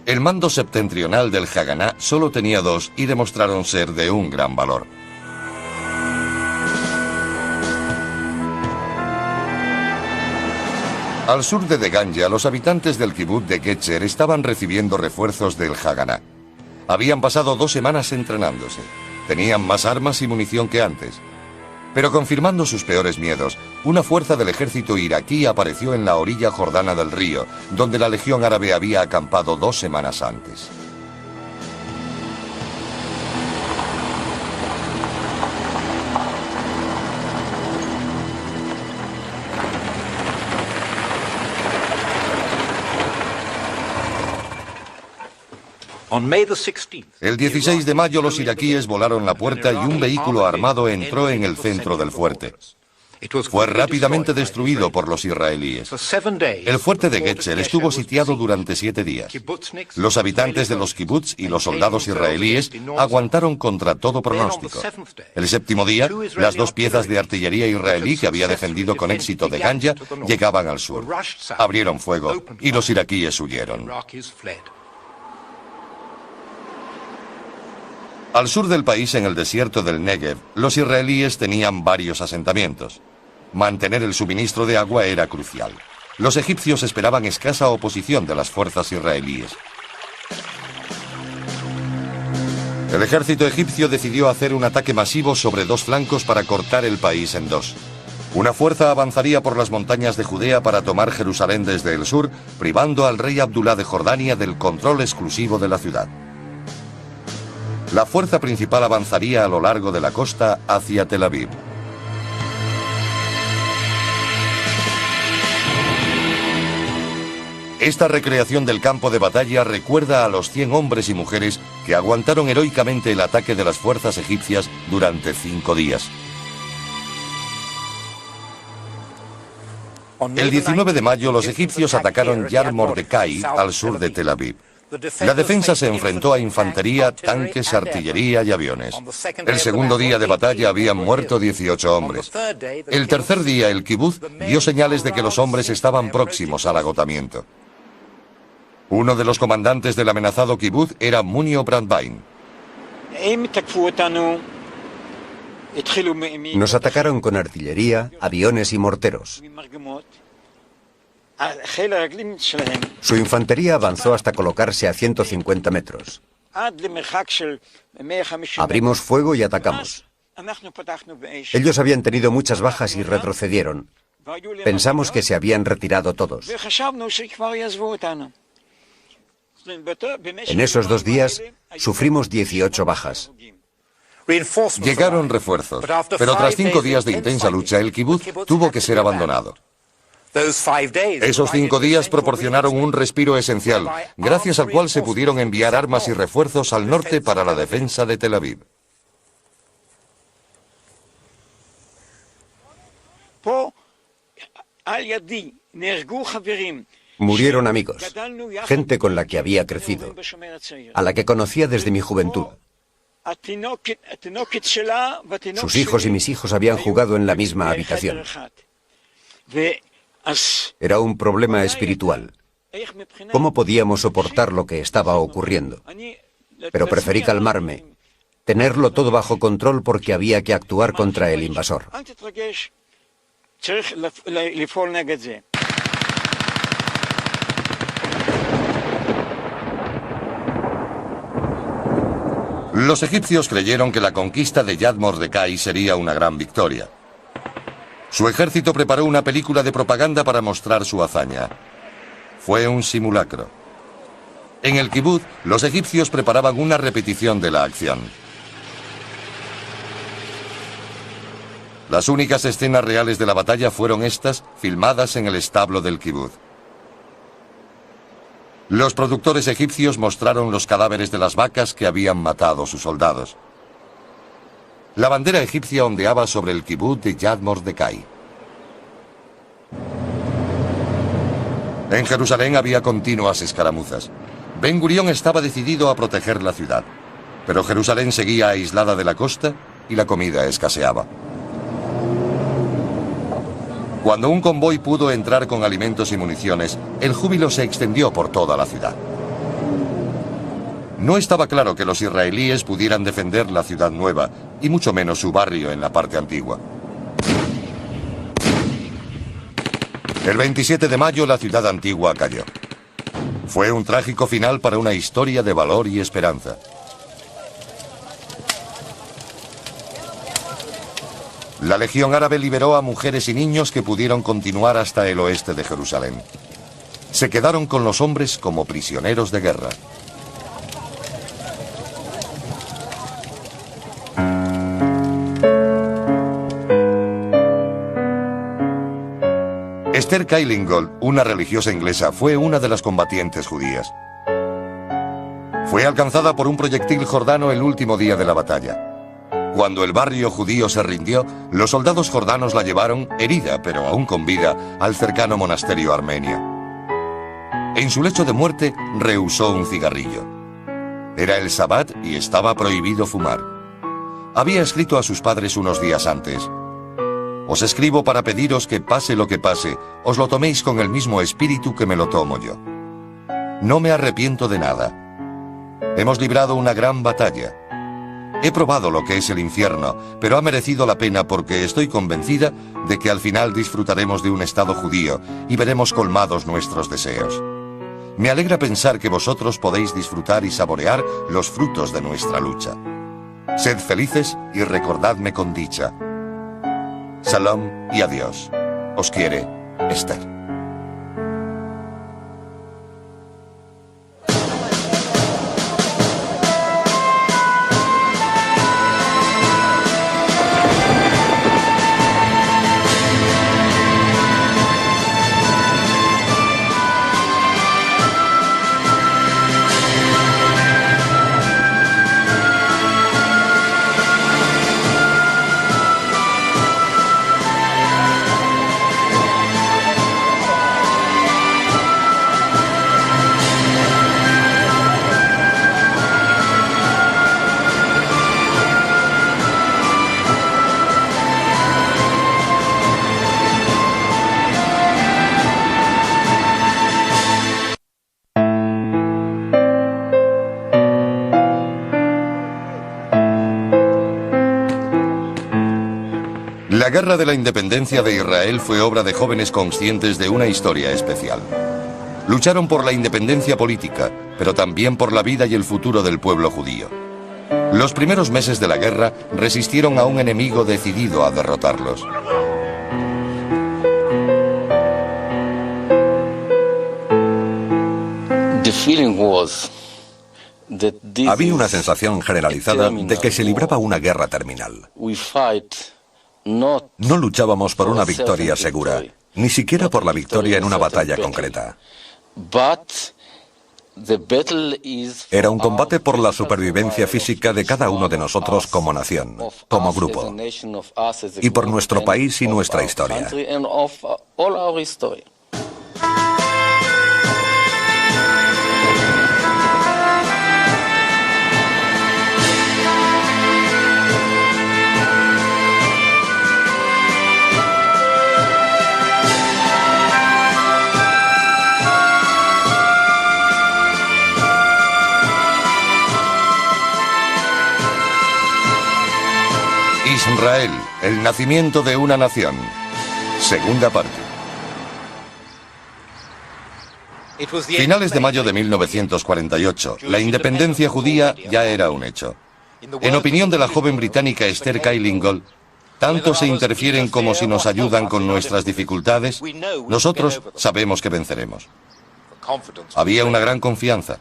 El mando septentrional del Haganá solo tenía 2 y demostraron ser de un gran valor. Al sur de Deganya, los habitantes del kibutz de Getzer estaban recibiendo refuerzos del Haganá. Habían pasado 2 semanas entrenándose. Tenían más armas y munición que antes. Pero confirmando sus peores miedos, una fuerza del ejército iraquí apareció en la orilla jordana del río, donde la Legión Árabe había acampado 2 semanas antes. El 16 de mayo los iraquíes volaron la puerta y un vehículo armado entró en el centro del fuerte. Fue rápidamente destruido por los israelíes. El fuerte de Getzer estuvo sitiado durante 7 días. Los habitantes de los kibutz y los soldados israelíes aguantaron contra todo pronóstico. El 7º día, las 2 piezas de artillería israelí que había defendido con éxito de Ganya llegaban al sur. Abrieron fuego y los iraquíes huyeron. Al sur del país, en el desierto del Negev, los israelíes tenían varios asentamientos. Mantener el suministro de agua era crucial. Los egipcios esperaban escasa oposición de las fuerzas israelíes. El ejército egipcio decidió hacer un ataque masivo sobre 2 flancos para cortar el país en 2. Una fuerza avanzaría por las montañas de Judea para tomar Jerusalén desde el sur, privando al rey Abdulá de Jordania del control exclusivo de la ciudad. La fuerza principal avanzaría a lo largo de la costa hacia Tel Aviv. Esta recreación del campo de batalla recuerda a los 100 hombres y mujeres que aguantaron heroicamente el ataque de las fuerzas egipcias durante 5 días. El 19 de mayo los egipcios atacaron Yad Mordecai al sur de Tel Aviv. La defensa se enfrentó a infantería, tanques, artillería y aviones. El segundo día de batalla habían muerto 18 hombres. El tercer día el kibutz dio señales de que los hombres estaban próximos al agotamiento. Uno de los comandantes del amenazado kibutz era Munio Brandwein. Nos atacaron con artillería, aviones y morteros. Su infantería avanzó hasta colocarse a 150 metros. Abrimos fuego y atacamos. Ellos habían tenido muchas bajas y retrocedieron. Pensamos que se habían retirado todos. En esos 2 días sufrimos 18 bajas. Llegaron refuerzos, pero tras 5 días de intensa lucha, el kibutz tuvo que ser abandonado. Esos 5 días proporcionaron un respiro esencial, gracias al cual se pudieron enviar armas y refuerzos al norte para la defensa de Tel Aviv. Murieron amigos, gente con la que había crecido, a la que conocía desde mi juventud. Sus hijos y mis hijos habían jugado en la misma habitación. Era un problema espiritual. ¿Cómo podíamos soportar lo que estaba ocurriendo? Pero preferí calmarme, tenerlo todo bajo control porque había que actuar contra el invasor. Los egipcios creyeron que la conquista de Yad Mordecai sería una gran victoria. Su ejército preparó una película de propaganda para mostrar su hazaña. Fue un simulacro. En el kibutz, los egipcios preparaban una repetición de la acción. Las únicas escenas reales de la batalla fueron estas, filmadas en el establo del kibutz. Los productores egipcios mostraron los cadáveres de las vacas que habían matado sus soldados. La bandera egipcia ondeaba sobre el kibutz de Yad Mordecai. En Jerusalén había continuas escaramuzas. Ben Gurión estaba decidido a proteger la ciudad, pero Jerusalén seguía aislada de la costa y la comida escaseaba. Cuando un convoy pudo entrar con alimentos y municiones, el júbilo se extendió por toda la ciudad. No estaba claro que los israelíes pudieran defender la ciudad nueva, y mucho menos su barrio en la parte antigua. El 27 de mayo la ciudad antigua cayó. Fue un trágico final para una historia de valor y esperanza. La Legión Árabe liberó a mujeres y niños que pudieron continuar hasta el oeste de Jerusalén. Se quedaron con los hombres como prisioneros de guerra. Esther Kyllingold, una religiosa inglesa, fue una de las combatientes judías. Fue alcanzada por un proyectil jordano el último día de la batalla. Cuando el barrio judío se rindió, los soldados jordanos la llevaron, herida pero aún con vida, al cercano monasterio armenio. En su lecho de muerte rehusó un cigarrillo. Era el Sabbat y estaba prohibido fumar. Había escrito a sus padres unos días antes: «Os escribo para pediros que pase lo que pase, os lo toméis con el mismo espíritu que me lo tomo yo. No me arrepiento de nada. Hemos librado una gran batalla. He probado lo que es el infierno, pero ha merecido la pena porque estoy convencida de que al final disfrutaremos de un Estado judío y veremos colmados nuestros deseos. Me alegra pensar que vosotros podéis disfrutar y saborear los frutos de nuestra lucha. Sed felices y recordadme con dicha. Shalom y adiós. Os quiere, Esther». Guerra de la Independencia de Israel fue obra de jóvenes conscientes de una historia especial. Lucharon por la independencia política, pero también por la vida y el futuro del pueblo judío. Los primeros meses de la guerra resistieron a un enemigo decidido a derrotarlos. Había una sensación generalizada de que se libraba una guerra terminal. No luchábamos por una victoria segura, ni siquiera por la victoria en una batalla concreta. Era un combate por la supervivencia física de cada uno de nosotros como nación, como grupo, y por nuestro país y nuestra historia. Israel, el nacimiento de una nación. Segunda parte. Finales de mayo de 1948, la independencia judía ya era un hecho. En opinión de la joven británica Esther Kailingol, tanto se interfieren como si nos ayudan con nuestras dificultades, nosotros sabemos que venceremos. Había una gran confianza,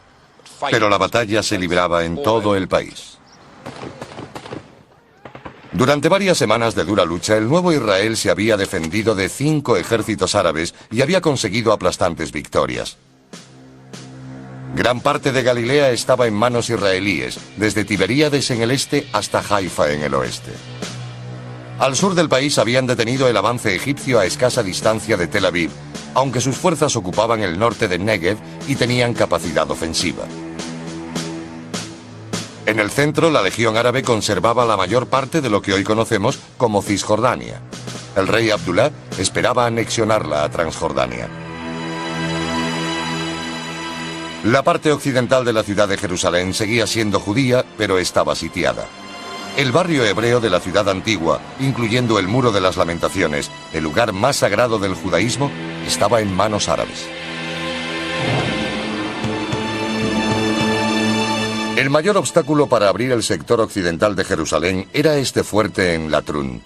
pero la batalla se libraba en todo el país. Durante varias semanas de dura lucha, el nuevo Israel se había defendido de 5 ejércitos árabes y había conseguido aplastantes victorias. Gran parte de Galilea estaba en manos israelíes, desde Tiberíades en el este hasta Haifa en el oeste. Al sur del país habían detenido el avance egipcio a escasa distancia de Tel Aviv, aunque sus fuerzas ocupaban el norte de Negev y tenían capacidad ofensiva. En el centro, la Legión Árabe conservaba la mayor parte de lo que hoy conocemos como Cisjordania. El rey Abdullah esperaba anexionarla a Transjordania. La parte occidental de la ciudad de Jerusalén seguía siendo judía, pero estaba sitiada. El barrio hebreo de la ciudad antigua, incluyendo el Muro de las Lamentaciones, el lugar más sagrado del judaísmo, estaba en manos árabes. El mayor obstáculo para abrir el sector occidental de Jerusalén era este fuerte en Latrun.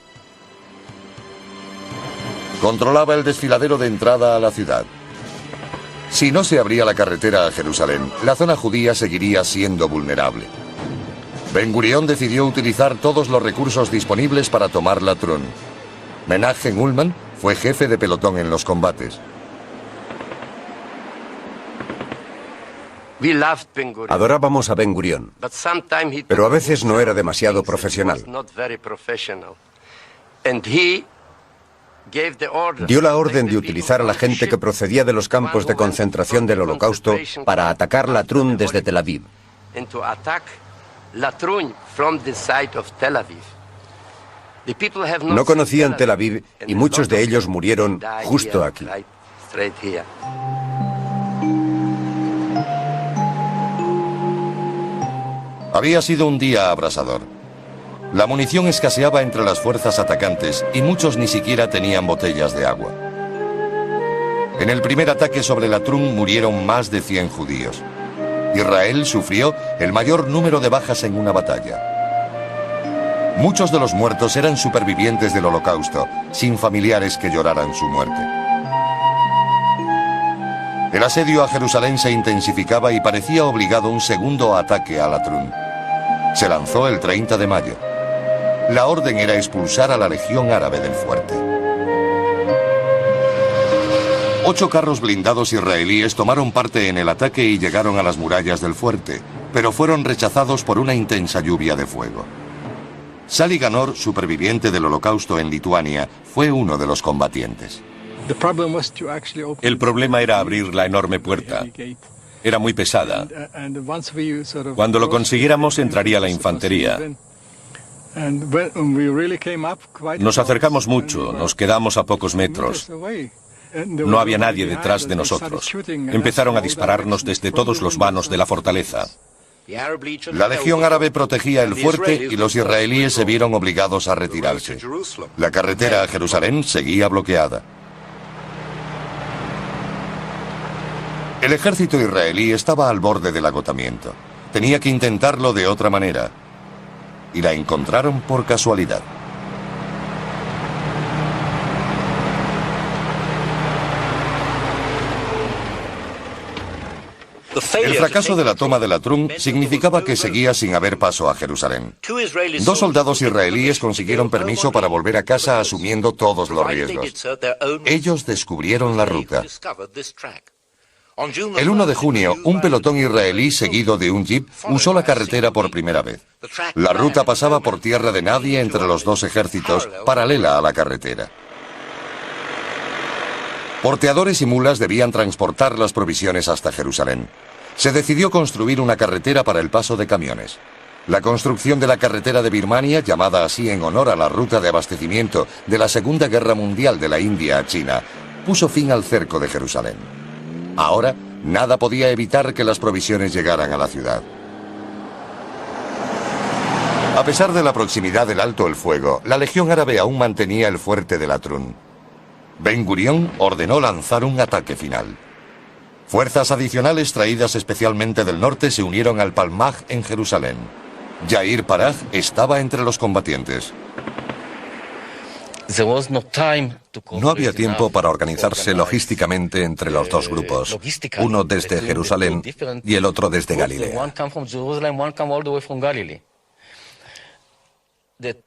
Controlaba el desfiladero de entrada a la ciudad. Si no se abría la carretera a Jerusalén, la zona judía seguiría siendo vulnerable. Ben Gurión decidió utilizar todos los recursos disponibles para tomar Latrun. Menachem Ullman fue jefe de pelotón en los combates. Adorábamos a Ben Gurión, pero a veces no era demasiado profesional. Dio la orden de utilizar a la gente que procedía de los campos de concentración del Holocausto para atacar Latrun desde Tel Aviv. No conocían Tel Aviv y muchos de ellos murieron justo aquí. Había sido un día abrasador. La munición escaseaba entre las fuerzas atacantes y muchos ni siquiera tenían botellas de agua. En el primer ataque sobre Latrun murieron más de 100 judíos. Israel sufrió el mayor número de bajas en una batalla. Muchos de los muertos eran supervivientes del Holocausto, sin familiares que lloraran su muerte. El asedio a Jerusalén se intensificaba y parecía obligado un segundo ataque a Latrun. Se lanzó el 30 de mayo. La orden era expulsar a la Legión Árabe del fuerte. 8 carros blindados israelíes tomaron parte en el ataque y llegaron a las murallas del fuerte, pero fueron rechazados por una intensa lluvia de fuego. Sally Ganor, superviviente del Holocausto en Lituania, fue uno de los combatientes. El problema era abrir la enorme puerta. Era muy pesada. Cuando lo consiguiéramos, entraría la infantería. Nos acercamos mucho, nos quedamos a pocos metros. No había nadie detrás de nosotros. Empezaron a dispararnos desde todos los vanos de la fortaleza. La Legión Árabe protegía el fuerte y los israelíes se vieron obligados a retirarse. La carretera a Jerusalén seguía bloqueada. El ejército israelí estaba al borde del agotamiento. Tenía que intentarlo de otra manera. Y la encontraron por casualidad. El fracaso de la toma de Latrun significaba que seguía sin haber paso a Jerusalén. 2 soldados israelíes consiguieron permiso para volver a casa asumiendo todos los riesgos. Ellos descubrieron la ruta. El 1 de junio, un pelotón israelí seguido de un jeep usó la carretera por primera vez. La ruta pasaba por tierra de nadie entre los 2 ejércitos, paralela a la carretera. Porteadores y mulas debían transportar las provisiones hasta Jerusalén. Se decidió construir una carretera para el paso de camiones. La construcción de la carretera de Birmania, llamada así en honor a la ruta de abastecimiento de la Segunda Guerra Mundial de la India a China, puso fin al cerco de Jerusalén. Ahora, nada podía evitar que las provisiones llegaran a la ciudad. A pesar de la proximidad del alto el fuego, la Legión Árabe aún mantenía el fuerte de Latrun. Ben Gurión ordenó lanzar un ataque final. Fuerzas adicionales traídas especialmente del norte se unieron al Palmaj en Jerusalén. Yair Parag estaba entre los combatientes. No había tiempo para organizarse logísticamente entre los 2 grupos, uno desde Jerusalén y el otro desde Galilea.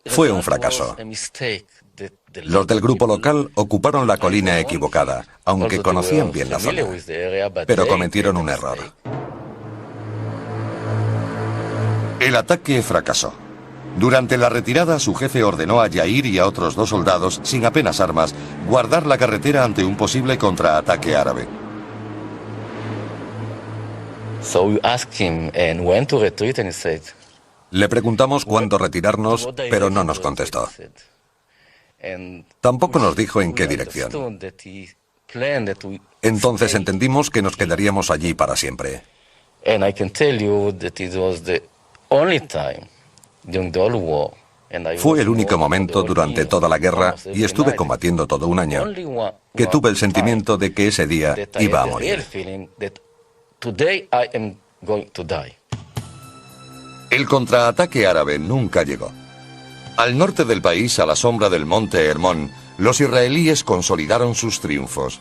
Fue un fracaso. Los del grupo local ocuparon la colina equivocada, aunque conocían bien la zona, pero cometieron un error. El ataque fracasó. Durante la retirada, su jefe ordenó a Yair y a otros 2 soldados, sin apenas armas, guardar la carretera ante un posible contraataque árabe. Le preguntamos cuándo retirarnos, pero no nos contestó. Tampoco nos dijo en qué dirección. Entonces entendimos que nos quedaríamos allí para siempre. Fue el único momento durante toda la guerra, y estuve combatiendo todo un año, que tuve el sentimiento de que ese día iba a morir. El contraataque árabe nunca llegó. Al norte del país, a la sombra del monte Hermón, los israelíes consolidaron sus triunfos.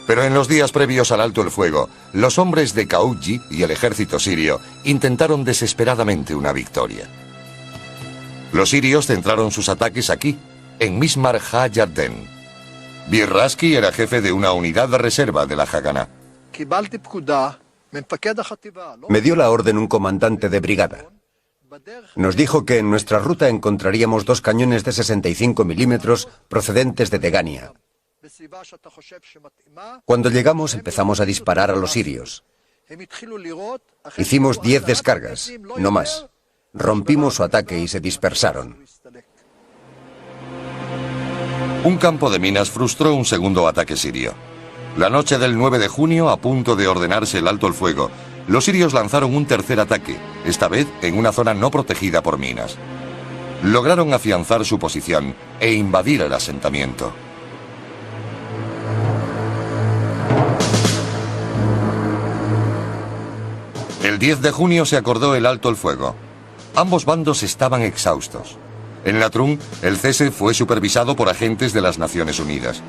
Pero en los días previos al alto el fuego, los hombres de Kaouji y el ejército sirio intentaron desesperadamente una victoria. Los sirios centraron sus ataques aquí, en Mismar ha-Yarden. Bir-Raski era jefe de una unidad de reserva de la Haganá. Me dio la orden un comandante de brigada. Nos dijo que en nuestra ruta encontraríamos 2 cañones de 65 milímetros procedentes de Degania. Cuando llegamos empezamos a disparar a los sirios. Hicimos 10 descargas, no más. Rompimos su ataque y se dispersaron. Un campo de minas frustró un segundo ataque sirio. La noche del 9 de junio, a punto de ordenarse el alto el fuego, los sirios lanzaron un tercer ataque, esta vez en una zona no protegida por minas. Lograron afianzar su posición e invadir el asentamiento. El 10 de junio se acordó el alto el fuego. Ambos bandos estaban exhaustos. En Latrun, el cese fue supervisado por agentes de las Naciones Unidas.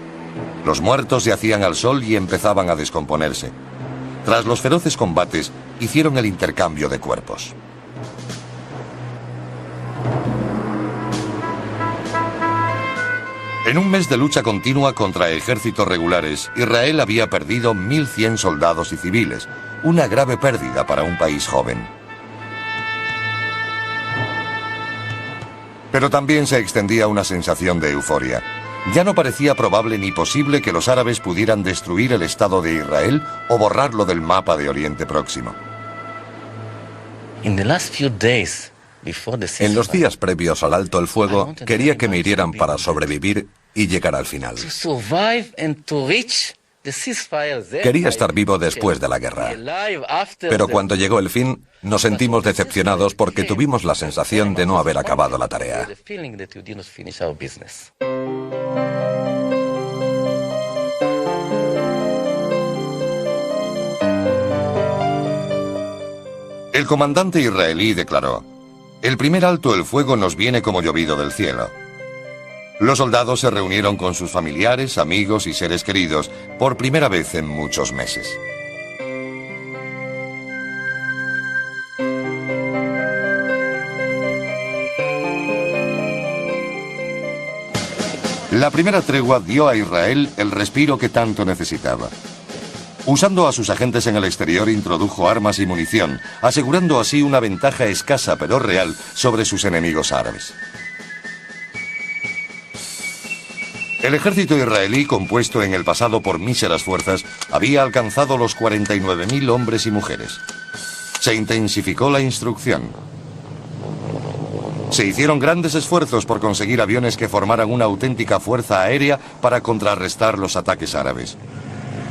Los muertos yacían al sol y empezaban a descomponerse. Tras los feroces combates, hicieron el intercambio de cuerpos. En un mes de lucha continua contra ejércitos regulares, Israel había perdido 1.100 soldados y civiles, una grave pérdida para un país joven. Pero también se extendía una sensación de euforia. Ya no parecía probable ni posible que los árabes pudieran destruir el Estado de Israel o borrarlo del mapa de Oriente Próximo. En los días previos al alto el fuego, quería que me hirieran para sobrevivir y llegar al final. Quería estar vivo después de la guerra. Pero cuando llegó el fin, nos sentimos decepcionados porque tuvimos la sensación de no haber acabado la tarea. El comandante israelí declaró: "El primer alto el fuego nos viene como llovido del cielo". Los soldados se reunieron con sus familiares, amigos y seres queridos por primera vez en muchos meses. La primera tregua dio a Israel el respiro que tanto necesitaba. Usando a sus agentes en el exterior, introdujo armas y munición, asegurando así una ventaja escasa pero real sobre sus enemigos árabes. El ejército israelí, compuesto en el pasado por míseras fuerzas, había alcanzado los 49.000 hombres y mujeres. Se intensificó la instrucción. Se hicieron grandes esfuerzos por conseguir aviones que formaran una auténtica fuerza aérea para contrarrestar los ataques árabes.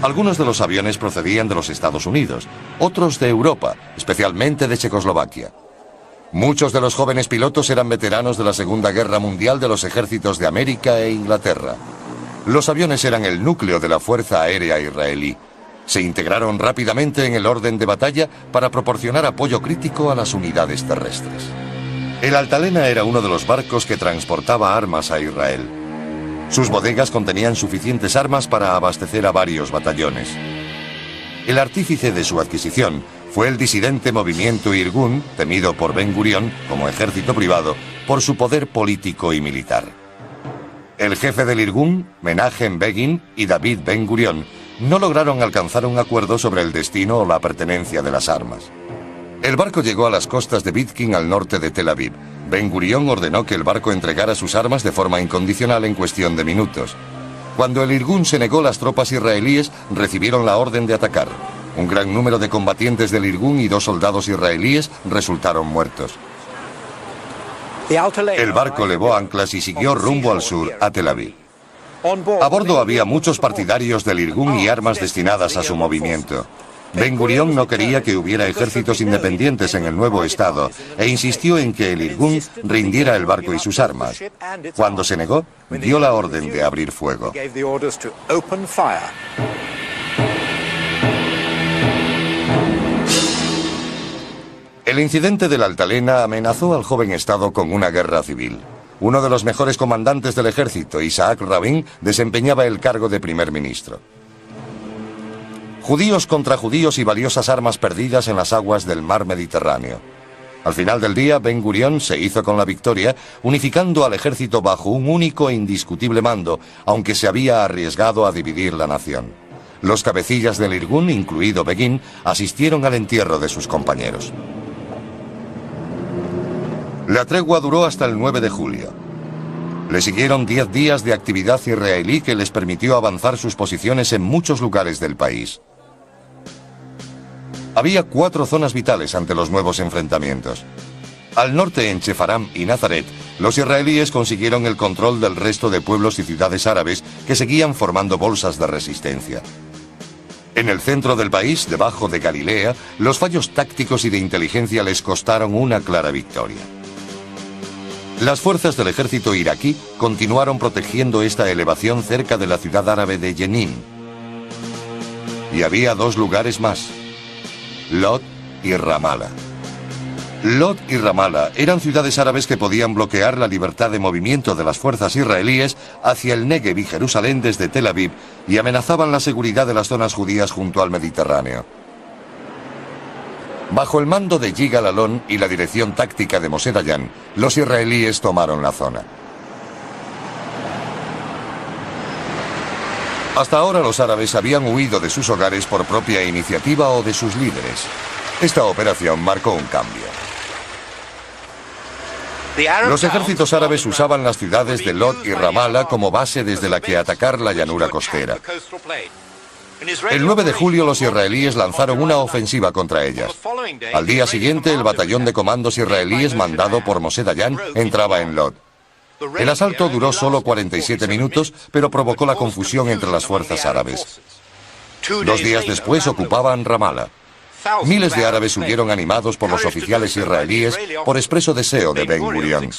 Algunos de los aviones procedían de los Estados Unidos, otros de Europa, especialmente de Checoslovaquia. Muchos de los jóvenes pilotos eran veteranos de la Segunda Guerra Mundial de los ejércitos de América e Inglaterra. Los aviones eran el núcleo de la Fuerza Aérea israelí. Se integraron rápidamente en el orden de batalla para proporcionar apoyo crítico a las unidades terrestres. El Altalena era uno de los barcos que transportaba armas a Israel. Sus bodegas contenían suficientes armas para abastecer a varios batallones. El artífice de su adquisición fue el disidente movimiento Irgun, temido por Ben Gurión como ejército privado por su poder político y militar. El jefe del Irgun, Menachem Begin, y David Ben Gurión no lograron alcanzar un acuerdo sobre el destino o la pertenencia de las armas. El barco llegó a las costas de Bitkin al norte de Tel Aviv. Ben Gurión ordenó que el barco entregara sus armas de forma incondicional en cuestión de minutos. Cuando el Irgun se negó, las tropas israelíes recibieron la orden de atacar. Un gran número de combatientes del Irgun y 2 soldados israelíes resultaron muertos. El barco levó anclas y siguió rumbo al sur, a Tel Aviv. A bordo había muchos partidarios del Irgun y armas destinadas a su movimiento. Ben Gurión no quería que hubiera ejércitos independientes en el nuevo estado e insistió en que el Irgun rindiera el barco y sus armas. Cuando se negó, dio la orden de abrir fuego. El incidente del Altalena amenazó al joven estado con una guerra civil. Uno de los mejores comandantes del ejército, Isaac Rabin, desempeñaba el cargo de primer ministro. Judíos contra judíos y valiosas armas perdidas en las aguas del mar Mediterráneo. Al final del día, Ben Gurión se hizo con la victoria, unificando al ejército bajo un único e indiscutible mando, aunque se había arriesgado a dividir la nación. Los cabecillas del Irgun, incluido Begin, asistieron al entierro de sus compañeros. La tregua duró hasta el 9 de julio. Le siguieron 10 días de actividad israelí que les permitió avanzar sus posiciones en muchos lugares del país. Había 4 zonas vitales ante los nuevos enfrentamientos. Al norte, en Chefaram y Nazaret, los israelíes consiguieron el control del resto de pueblos y ciudades árabes que seguían formando bolsas de resistencia. En el centro del país, debajo de Galilea, los fallos tácticos y de inteligencia les costaron una clara victoria. Las fuerzas del ejército iraquí continuaron protegiendo esta elevación cerca de la ciudad árabe de Jenin. Y había 2 lugares más: Lod y Ramallah. Lod y Ramallah eran ciudades árabes que podían bloquear la libertad de movimiento de las fuerzas israelíes hacia el Negev y Jerusalén desde Tel Aviv y amenazaban la seguridad de las zonas judías junto al Mediterráneo. Bajo el mando de Yigal Alon y la dirección táctica de Moshe Dayan, los israelíes tomaron la zona. Hasta ahora los árabes habían huido de sus hogares por propia iniciativa o de sus líderes. Esta operación marcó un cambio. Los ejércitos árabes usaban las ciudades de Lod y Ramallah como base desde la que atacar la llanura costera. El 9 de julio los israelíes lanzaron una ofensiva contra ellas. Al día siguiente, el batallón de comandos israelíes mandado por Moshe Dayan entraba en Lod. El asalto duró solo 47 minutos, pero provocó la confusión entre las fuerzas árabes. 2 días después ocupaban Ramala. Miles de árabes huyeron animados por los oficiales israelíes por expreso deseo de Ben Gurión.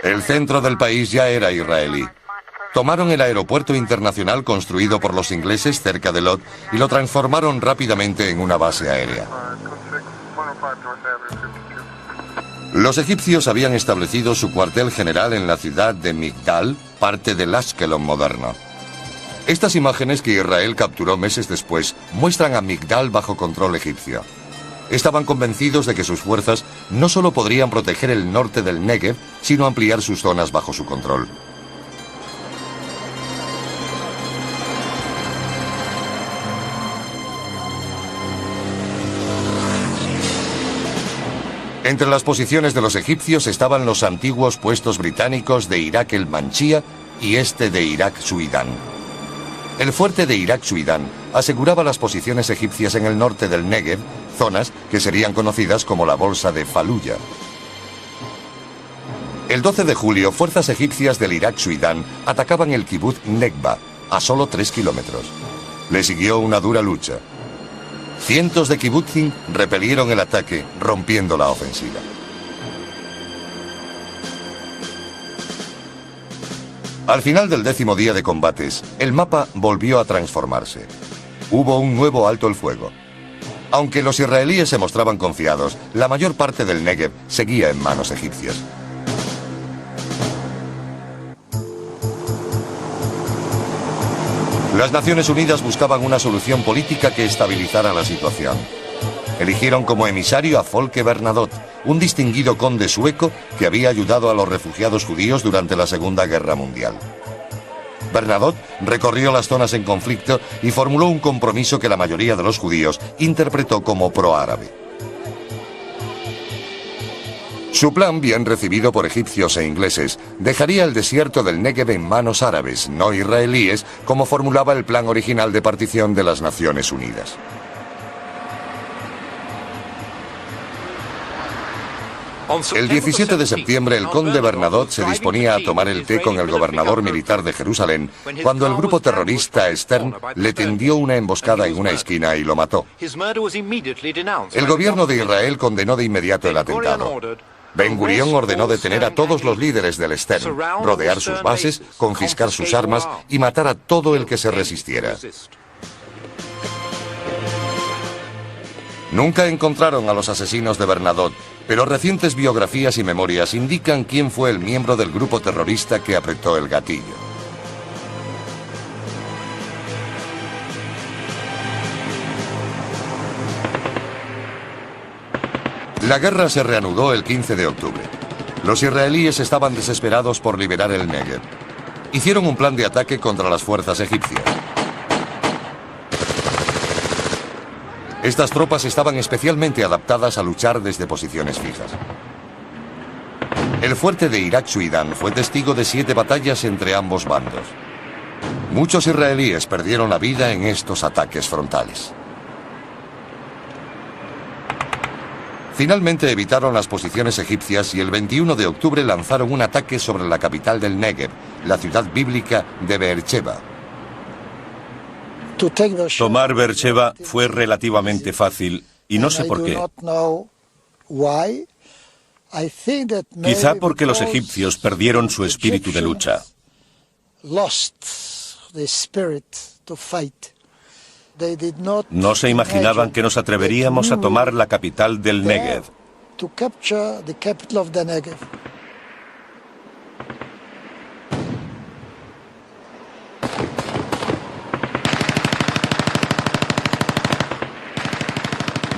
El centro del país ya era israelí. Tomaron el aeropuerto internacional construido por los ingleses cerca de Lod y lo transformaron rápidamente en una base aérea. Los egipcios habían establecido su cuartel general en la ciudad de Migdal, parte del Ashkelon moderno. Estas imágenes que Israel capturó meses después muestran a Migdal bajo control egipcio. Estaban convencidos de que sus fuerzas no solo podrían proteger el norte del Negev, sino ampliar sus zonas bajo su control. Entre las posiciones de los egipcios estaban los antiguos puestos británicos de Irak el Manchía y este de Irak Suidán. El fuerte de Irak Suidán aseguraba las posiciones egipcias en el norte del Negev, zonas que serían conocidas como la Bolsa de Faluya. El 12 de julio, fuerzas egipcias del Irak Suidán atacaban el kibutz Nekba, a solo 3 kilómetros. Le siguió una dura lucha. Cientos de kibutzim repelieron el ataque, rompiendo la ofensiva. Al final del 10º día de combates, el mapa volvió a transformarse. Hubo un nuevo alto el fuego. Aunque los israelíes se mostraban confiados, la mayor parte del Negev seguía en manos egipcias. Las Naciones Unidas buscaban una solución política que estabilizara la situación. Eligieron como emisario a Folke Bernadotte, un distinguido conde sueco que había ayudado a los refugiados judíos durante la Segunda Guerra Mundial. Bernadotte recorrió las zonas en conflicto y formuló un compromiso que la mayoría de los judíos interpretó como proárabe. Su plan, bien recibido por egipcios e ingleses, dejaría el desierto del Negev en manos árabes, no israelíes, como formulaba el plan original de partición de las Naciones Unidas. El 17 de septiembre, el conde Bernadotte se disponía a tomar el té con el gobernador militar de Jerusalén cuando el grupo terrorista Stern le tendió una emboscada en una esquina y lo mató. El gobierno de Israel condenó de inmediato el atentado. Ben Gurión ordenó detener a todos los líderes del Stern, rodear sus bases, confiscar sus armas y matar a todo el que se resistiera. Nunca encontraron a los asesinos de Bernadotte, pero recientes biografías y memorias indican quién fue el miembro del grupo terrorista que apretó el gatillo. La guerra se reanudó el 15 de octubre. Los israelíes estaban desesperados por liberar el Negev. Hicieron un plan de ataque contra las fuerzas egipcias. Estas tropas estaban especialmente adaptadas a luchar desde posiciones fijas. El fuerte de Irak Suidán fue testigo de 7 batallas entre ambos bandos. Muchos israelíes perdieron la vida en estos ataques frontales. Finalmente evitaron las posiciones egipcias y el 21 de octubre lanzaron un ataque sobre la capital del Negev, la ciudad bíblica de Beersheba. Tomar Beersheba fue relativamente fácil y no sé por qué. Quizá porque los egipcios perdieron su espíritu de lucha. No se imaginaban que nos atreveríamos a tomar la capital del Negev.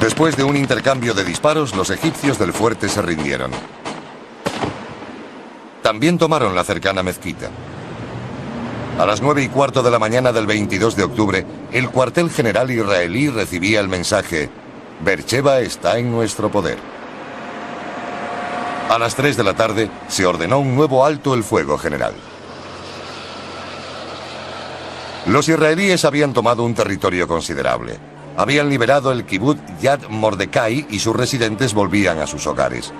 Después de un intercambio de disparos, los egipcios del fuerte se rindieron. También tomaron la cercana mezquita. A las 9:15 de la mañana del 22 de octubre, el cuartel general israelí recibía el mensaje: Beersheba está en nuestro poder. A las 3 de la tarde se ordenó un nuevo alto el fuego general. Los israelíes habían tomado un territorio considerable. Habían liberado el kibutz Yad Mordecai y sus residentes volvían a sus hogares.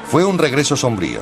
Fue un regreso sombrío.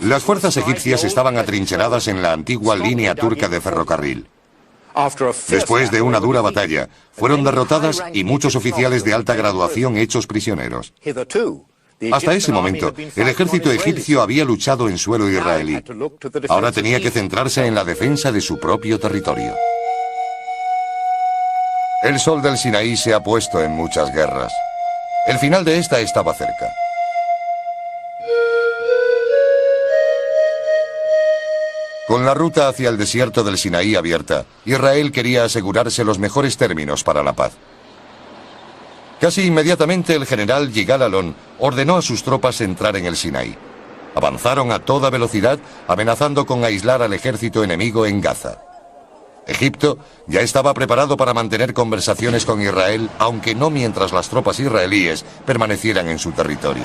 Las fuerzas egipcias estaban atrincheradas en la antigua línea turca de ferrocarril. Después de una dura batalla, fueron derrotadas y muchos oficiales de alta graduación hechos prisioneros. Hasta ese momento, el ejército egipcio había luchado en suelo israelí. Ahora tenía que centrarse en la defensa de su propio territorio. El sol del Sinaí se ha puesto en muchas guerras. El final de esta estaba cerca. Con la ruta hacia el desierto del Sinaí abierta, Israel quería asegurarse los mejores términos para la paz. Casi inmediatamente el general Yigal Allon ordenó a sus tropas entrar en el Sinaí. Avanzaron a toda velocidad, amenazando con aislar al ejército enemigo en Gaza. Egipto ya estaba preparado para mantener conversaciones con Israel, aunque no mientras las tropas israelíes permanecieran en su territorio.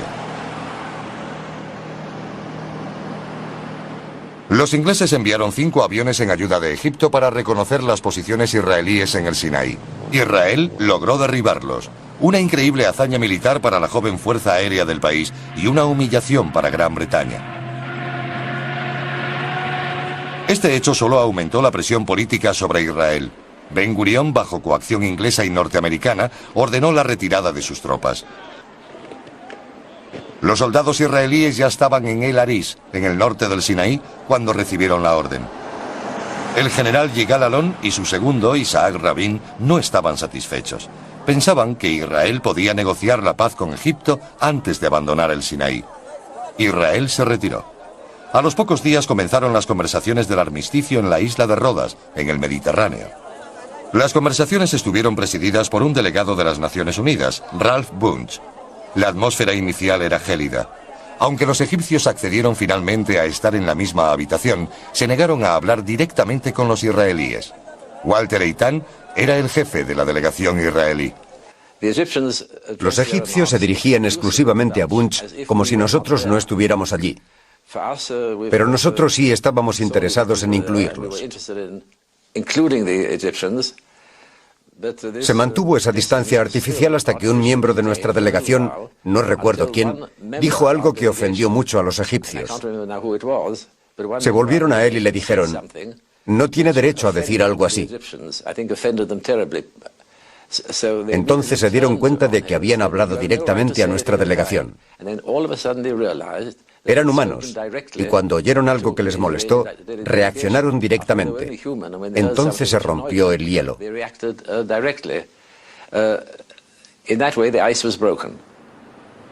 Los ingleses enviaron 5 aviones en ayuda de Egipto para reconocer las posiciones israelíes en el Sinaí. Israel logró derribarlos. Una increíble hazaña militar para la joven fuerza aérea del país y una humillación para Gran Bretaña. Este hecho solo aumentó la presión política sobre Israel. Ben Gurión, bajo coacción inglesa y norteamericana, ordenó la retirada de sus tropas. Los soldados israelíes ya estaban en El Arish, en el norte del Sinaí, cuando recibieron la orden. El general Yigal Allon y su segundo, Isaac Rabin, no estaban satisfechos. Pensaban que Israel podía negociar la paz con Egipto antes de abandonar el Sinaí. Israel se retiró. A los pocos días comenzaron las conversaciones del armisticio en la isla de Rodas, en el Mediterráneo. Las conversaciones estuvieron presididas por un delegado de las Naciones Unidas, Ralph Bunche. La atmósfera inicial era gélida. Aunque los egipcios accedieron finalmente a estar en la misma habitación, se negaron a hablar directamente con los israelíes. Walter Eitan era el jefe de la delegación israelí. Los egipcios se dirigían exclusivamente a Bunche como si nosotros no estuviéramos allí. Pero nosotros sí estábamos interesados en incluirlos. Se mantuvo esa distancia artificial hasta que un miembro de nuestra delegación, no recuerdo quién, dijo algo que ofendió mucho a los egipcios. Se volvieron a él y le dijeron: no tiene derecho a decir algo así. Entonces se dieron cuenta de que habían hablado directamente a nuestra delegación. Eran humanos, y cuando oyeron algo que les molestó, reaccionaron directamente. Entonces se rompió el hielo.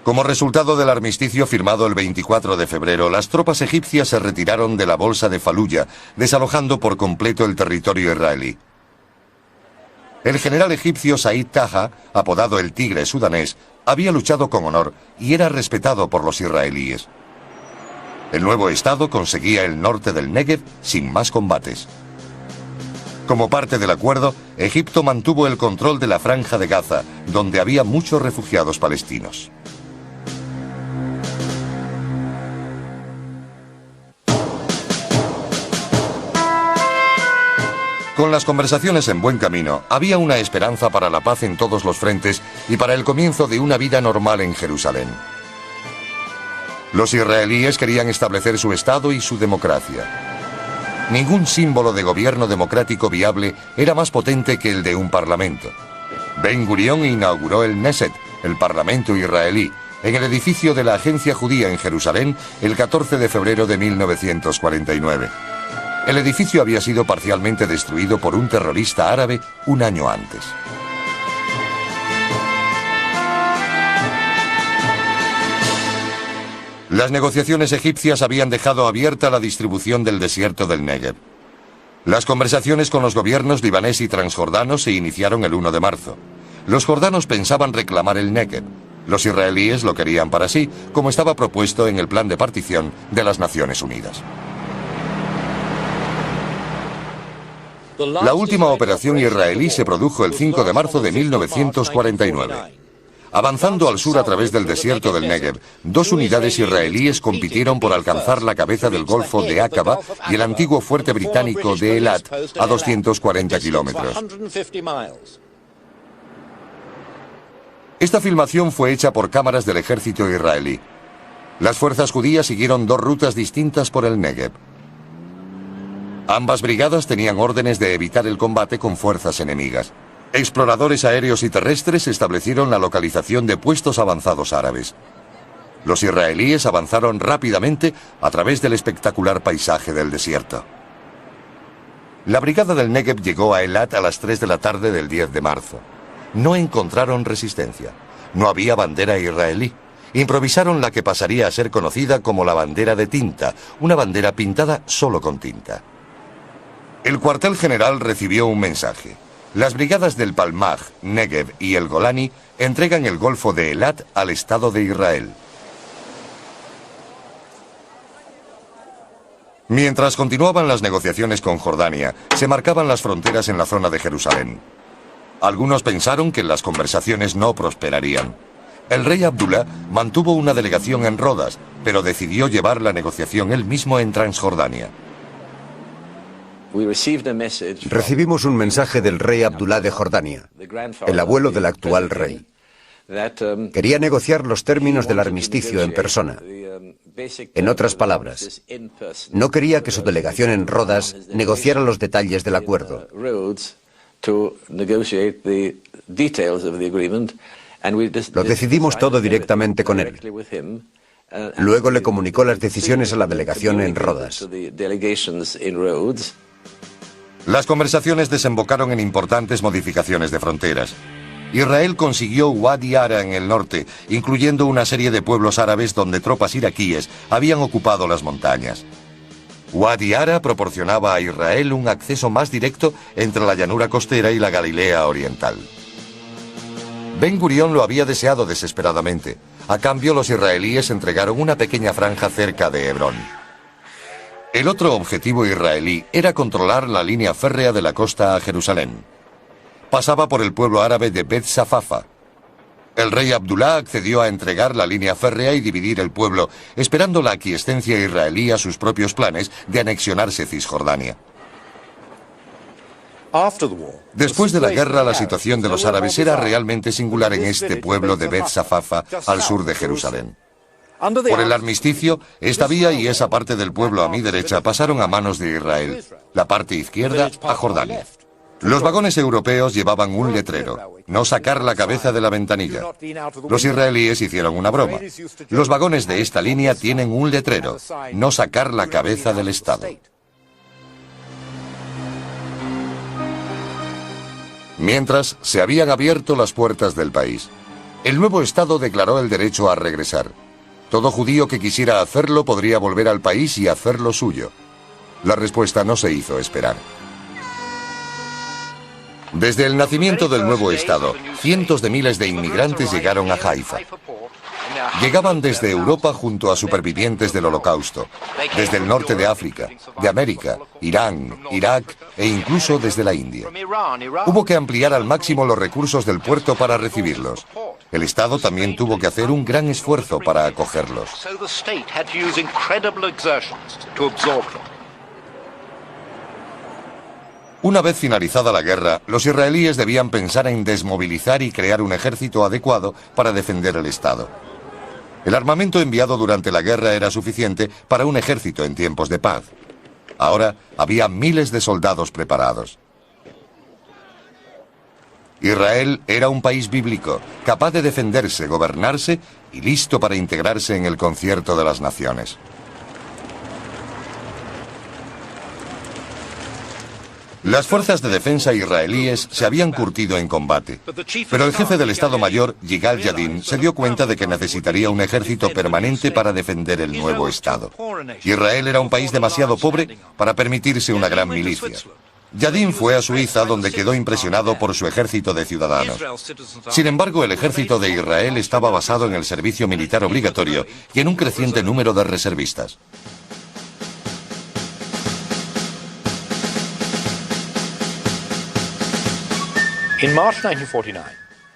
Como resultado del armisticio firmado el 24 de febrero, las tropas egipcias se retiraron de la bolsa de Faluya, desalojando por completo el territorio israelí. El general egipcio Said Taha, apodado el Tigre sudanés, había luchado con honor y era respetado por los israelíes. El nuevo estado conseguía el norte del Negev sin más combates. Como parte del acuerdo, Egipto mantuvo el control de la franja de Gaza, donde había muchos refugiados palestinos. Con las conversaciones en buen camino, había una esperanza para la paz en todos los frentes y para el comienzo de una vida normal en Jerusalén. Los israelíes querían establecer su Estado y su democracia. Ningún símbolo de gobierno democrático viable era más potente que el de un parlamento. Ben Gurión inauguró el Knesset, el Parlamento israelí, en el edificio de la Agencia Judía en Jerusalén el 14 de febrero de 1949. El edificio había sido parcialmente destruido por un terrorista árabe un año antes. Las negociaciones egipcias habían dejado abierta la distribución del desierto del Negev. Las conversaciones con los gobiernos libanés y transjordanos se iniciaron el 1 de marzo. Los jordanos pensaban reclamar el Negev. Los israelíes lo querían para sí, como estaba propuesto en el plan de partición de las Naciones Unidas. La última operación israelí se produjo el 5 de marzo de 1949. Avanzando al sur a través del desierto del Negev, 2 unidades israelíes compitieron por alcanzar la cabeza del Golfo de Aqaba y el antiguo fuerte británico de Eilat, a 240 kilómetros. Esta filmación fue hecha por cámaras del ejército israelí. Las fuerzas judías siguieron dos rutas distintas por el Negev. Ambas brigadas tenían órdenes de evitar el combate con fuerzas enemigas. Exploradores aéreos y terrestres establecieron la localización de puestos avanzados árabes. Los israelíes avanzaron rápidamente a través del espectacular paisaje del desierto. La brigada del Negev llegó a Eilat a las 3 de la tarde del 10 de marzo. No encontraron resistencia. No había bandera israelí. Improvisaron la que pasaría a ser conocida como la bandera de tinta, una bandera pintada solo con tinta. El cuartel general recibió un mensaje. Las brigadas del Palmaj, Negev y el Golani entregan el Golfo de Eilat al Estado de Israel. Mientras continuaban las negociaciones con Jordania, se marcaban las fronteras en la zona de Jerusalén. Algunos pensaron que las conversaciones no prosperarían. El rey Abdullah mantuvo una delegación en Rodas, pero decidió llevar la negociación él mismo en Transjordania. Recibimos un mensaje del rey Abdullah de Jordania, el abuelo del actual rey. Quería negociar los términos del armisticio en persona. En otras palabras, no quería que su delegación en Rodas negociara los detalles del acuerdo. Lo decidimos todo directamente con él. Luego le comunicó las decisiones a la delegación en Rodas. Las conversaciones desembocaron en importantes modificaciones de fronteras. Israel consiguió Wadi Ara en el norte, incluyendo una serie de pueblos árabes donde tropas iraquíes habían ocupado las montañas. Wadi Ara proporcionaba a Israel un acceso más directo entre la llanura costera y la Galilea oriental. Ben Gurión lo había deseado desesperadamente. A cambio, los israelíes entregaron una pequeña franja cerca de Hebrón. El otro objetivo israelí era controlar la línea férrea de la costa a Jerusalén. Pasaba por el pueblo árabe de Bet Safafa. El rey Abdullah accedió a entregar la línea férrea y dividir el pueblo, esperando la aquiescencia israelí a sus propios planes de anexionarse Cisjordania. Después de la guerra, la situación de los árabes era realmente singular en este pueblo de Bet Safafa, al sur de Jerusalén. Por el armisticio, esta vía y esa parte del pueblo a mi derecha pasaron a manos de Israel, la parte izquierda a Jordania. Los vagones europeos llevaban un letrero: no sacar la cabeza de la ventanilla. Los israelíes hicieron una broma. Los vagones de esta línea tienen un letrero: no sacar la cabeza del Estado. Mientras, se habían abierto las puertas del país. El nuevo Estado declaró el derecho a regresar. Todo judío que quisiera hacerlo podría volver al país y hacerlo suyo. La respuesta no se hizo esperar. Desde el nacimiento del nuevo Estado, cientos de miles de inmigrantes llegaron a Haifa. Llegaban desde Europa junto a supervivientes del Holocausto, desde el norte de África, de América, Irán, Irak e incluso desde la India. Hubo que ampliar al máximo los recursos del puerto para recibirlos. El Estado también tuvo que hacer un gran esfuerzo para acogerlos. Una vez finalizada la guerra, los israelíes debían pensar en desmovilizar y crear un ejército adecuado para defender el Estado. El armamento enviado durante la guerra era suficiente para un ejército en tiempos de paz. Ahora había miles de soldados preparados. Israel era un país bíblico, capaz de defenderse, gobernarse y listo para integrarse en el concierto de las naciones. Las fuerzas de defensa israelíes se habían curtido en combate, pero el jefe del Estado Mayor, Yigal Yadin, se dio cuenta de que necesitaría un ejército permanente para defender el nuevo Estado. Israel era un país demasiado pobre para permitirse una gran milicia. Yadin fue a Suiza, donde quedó impresionado por su ejército de ciudadanos. Sin embargo, el ejército de Israel estaba basado en el servicio militar obligatorio y en un creciente número de reservistas.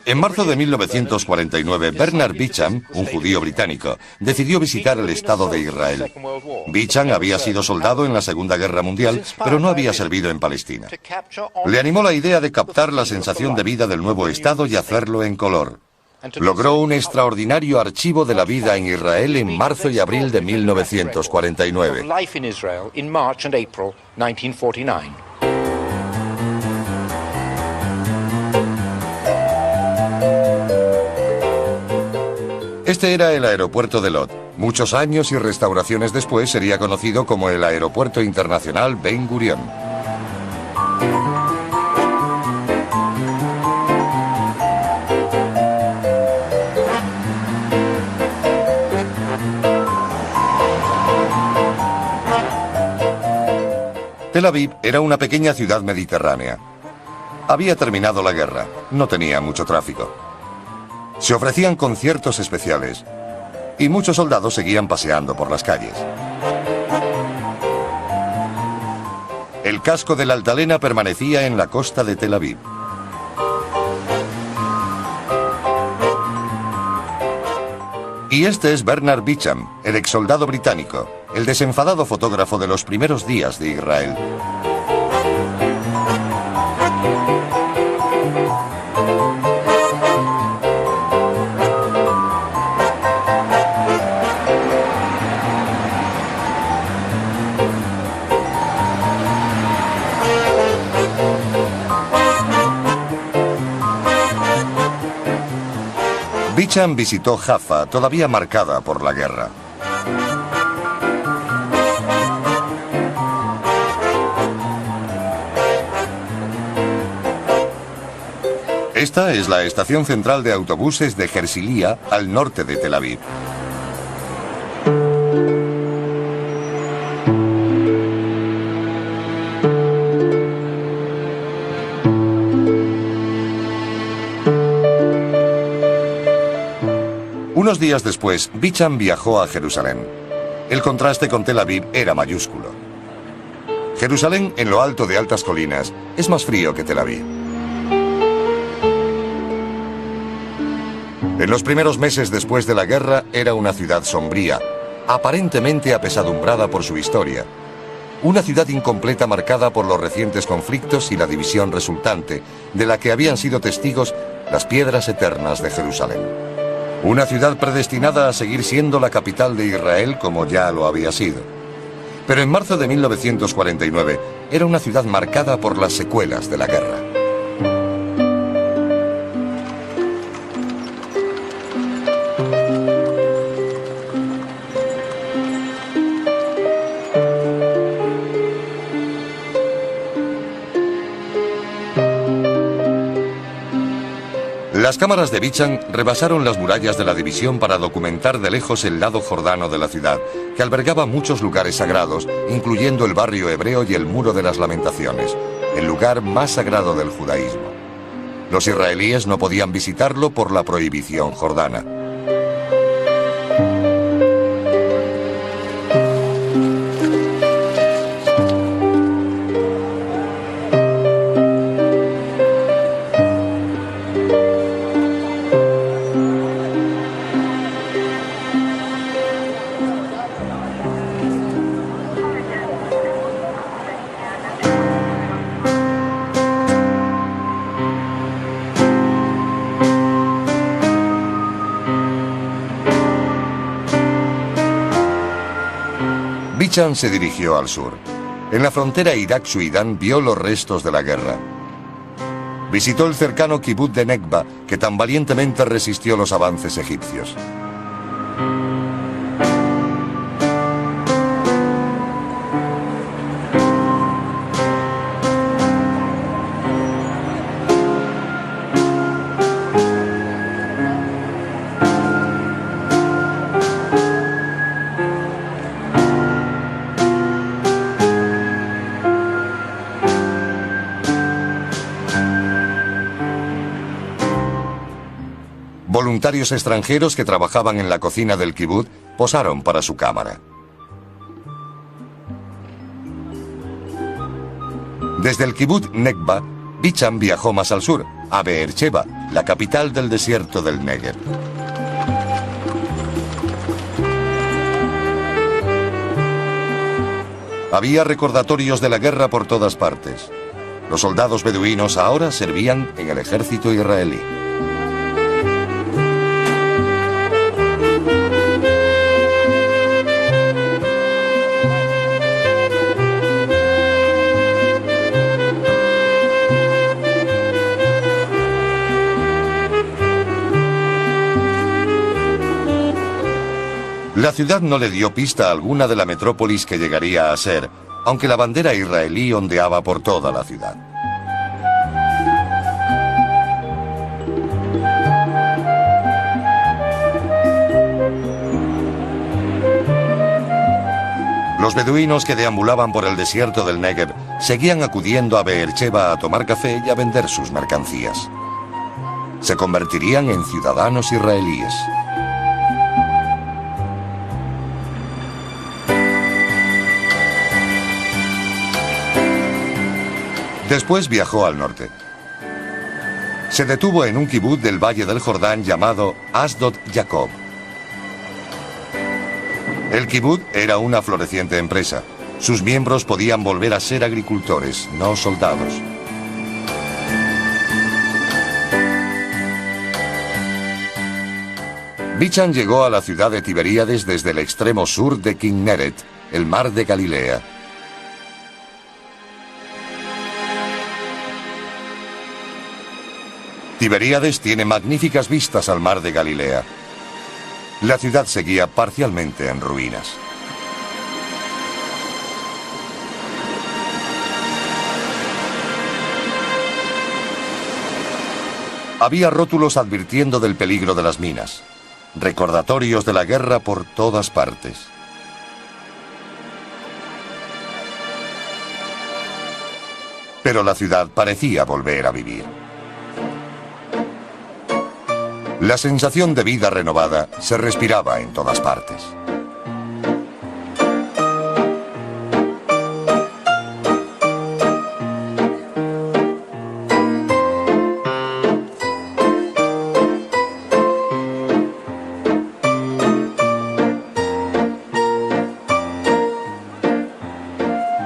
En marzo de 1949, Bernard Beecham, un judío británico, decidió visitar el Estado de Israel. Beecham había sido soldado en la Segunda Guerra Mundial, pero no había servido en Palestina. Le animó la idea de captar la sensación de vida del nuevo Estado y hacerlo en color. logró un extraordinario archivo de la vida en Israel en marzo y abril de 1949. Este era el aeropuerto de Lod. Muchos años y restauraciones después sería conocido como el Aeropuerto Internacional Ben Gurion. Tel Aviv era una pequeña ciudad mediterránea. Había terminado la guerra, no tenía mucho tráfico. Se ofrecían conciertos especiales y muchos soldados seguían paseando por las calles. El casco de la Altalena permanecía en la costa de Tel Aviv. Y este es Bernard Bicham, el exsoldado británico, el desenfadado fotógrafo de los primeros días de Israel. Bicham visitó Jaffa, todavía marcada por la guerra. Esta es la estación central de autobuses de Herzliya, al norte de Tel Aviv. Unos días después, Bicham viajó a Jerusalén. El contraste con Tel Aviv era mayúsculo. Jerusalén, en lo alto de altas colinas, es más frío que Tel Aviv. En los primeros meses después de la guerra era una ciudad sombría, aparentemente apesadumbrada por su historia. Una ciudad incompleta marcada por los recientes conflictos y la división resultante, de la que habían sido testigos las piedras eternas de Jerusalén. Una ciudad predestinada a seguir siendo la capital de Israel como ya lo había sido. Pero en marzo de 1949 era una ciudad marcada por las secuelas de la guerra. Las cámaras de Bicham rebasaron las murallas de la división para documentar de lejos el lado jordano de la ciudad, que albergaba muchos lugares sagrados, incluyendo el barrio hebreo y el Muro de las Lamentaciones, el lugar más sagrado del judaísmo. Los israelíes no podían visitarlo por la prohibición jordana. Bicham se dirigió al sur. En la frontera Irak-Sudán vio los restos de la guerra. Visitó el cercano Kibbutz de Nekba, que tan valientemente resistió los avances egipcios. Voluntarios extranjeros que trabajaban en la cocina del kibutz posaron para su cámara. Desde el kibutz Nekba, Bicham viajó más al sur, a Be'er Sheva, la capital del desierto del Negev. Había recordatorios de la guerra por todas partes. Los soldados beduinos ahora servían en el ejército israelí. La ciudad no le dio pista alguna de la metrópolis que llegaría a ser, aunque la bandera israelí ondeaba por toda la ciudad. Los beduinos que deambulaban por el desierto del Negev seguían acudiendo a Beersheba a tomar café y a vender sus mercancías. Se convertirían en ciudadanos israelíes. Después viajó al norte. Se detuvo en un kibutz del Valle del Jordán llamado Asdod Jacob. El kibutz era una floreciente empresa. Sus miembros podían volver a ser agricultores, no soldados. Bichan llegó a la ciudad de Tiberíades desde el extremo sur de Kinneret, el mar de Galilea. Tiberíades tiene magníficas vistas al mar de Galilea. La ciudad seguía parcialmente en ruinas. Había rótulos advirtiendo del peligro de las minas, recordatorios de la guerra por todas partes. Pero la ciudad parecía volver a vivir. La sensación de vida renovada se respiraba en todas partes.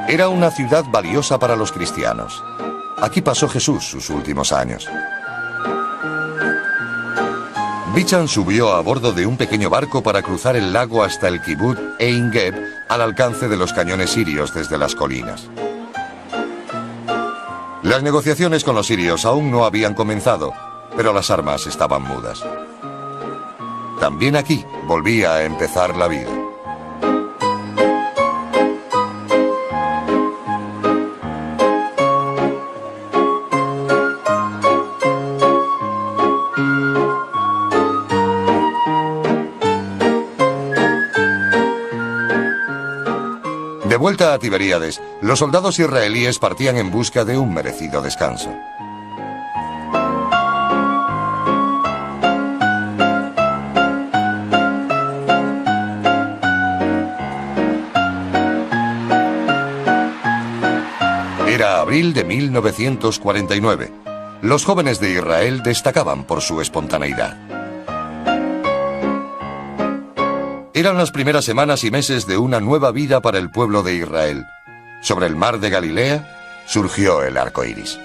Era una ciudad valiosa para los cristianos. Aquí pasó Jesús sus últimos años. Bichan subió a bordo de un pequeño barco para cruzar el lago hasta el kibutz Ein Geb, al alcance de los cañones sirios desde las colinas. Las negociaciones con los sirios aún no habían comenzado, pero las armas estaban mudas. También aquí volvía a empezar la vida. De vuelta a Tiberíades, los soldados israelíes partían en busca de un merecido descanso. Era abril de 1949. Los jóvenes de Israel destacaban por su espontaneidad. Eran las primeras semanas y meses de una nueva vida para el pueblo de Israel. Sobre el mar de Galilea surgió el arco iris.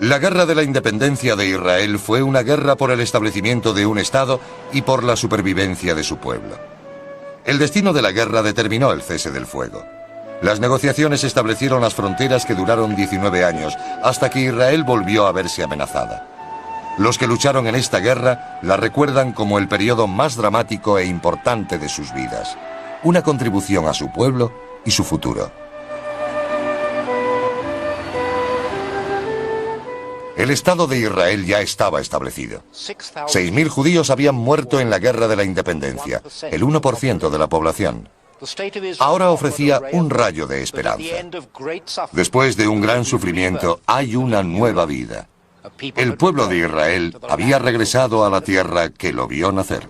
La guerra de la independencia de Israel fue una guerra por el establecimiento de un Estado y por la supervivencia de su pueblo. El destino de la guerra determinó el cese del fuego. Las negociaciones establecieron las fronteras que duraron 19 años, hasta que Israel volvió a verse amenazada. Los que lucharon en esta guerra la recuerdan como el periodo más dramático e importante de sus vidas, una contribución a su pueblo y su futuro. El Estado de Israel ya estaba establecido. 6.000 judíos habían muerto en la guerra de la independencia, el 1% de la población. Ahora ofrecía un rayo de esperanza. Después de un gran sufrimiento, hay una nueva vida. El pueblo de Israel había regresado a la tierra que lo vio nacer.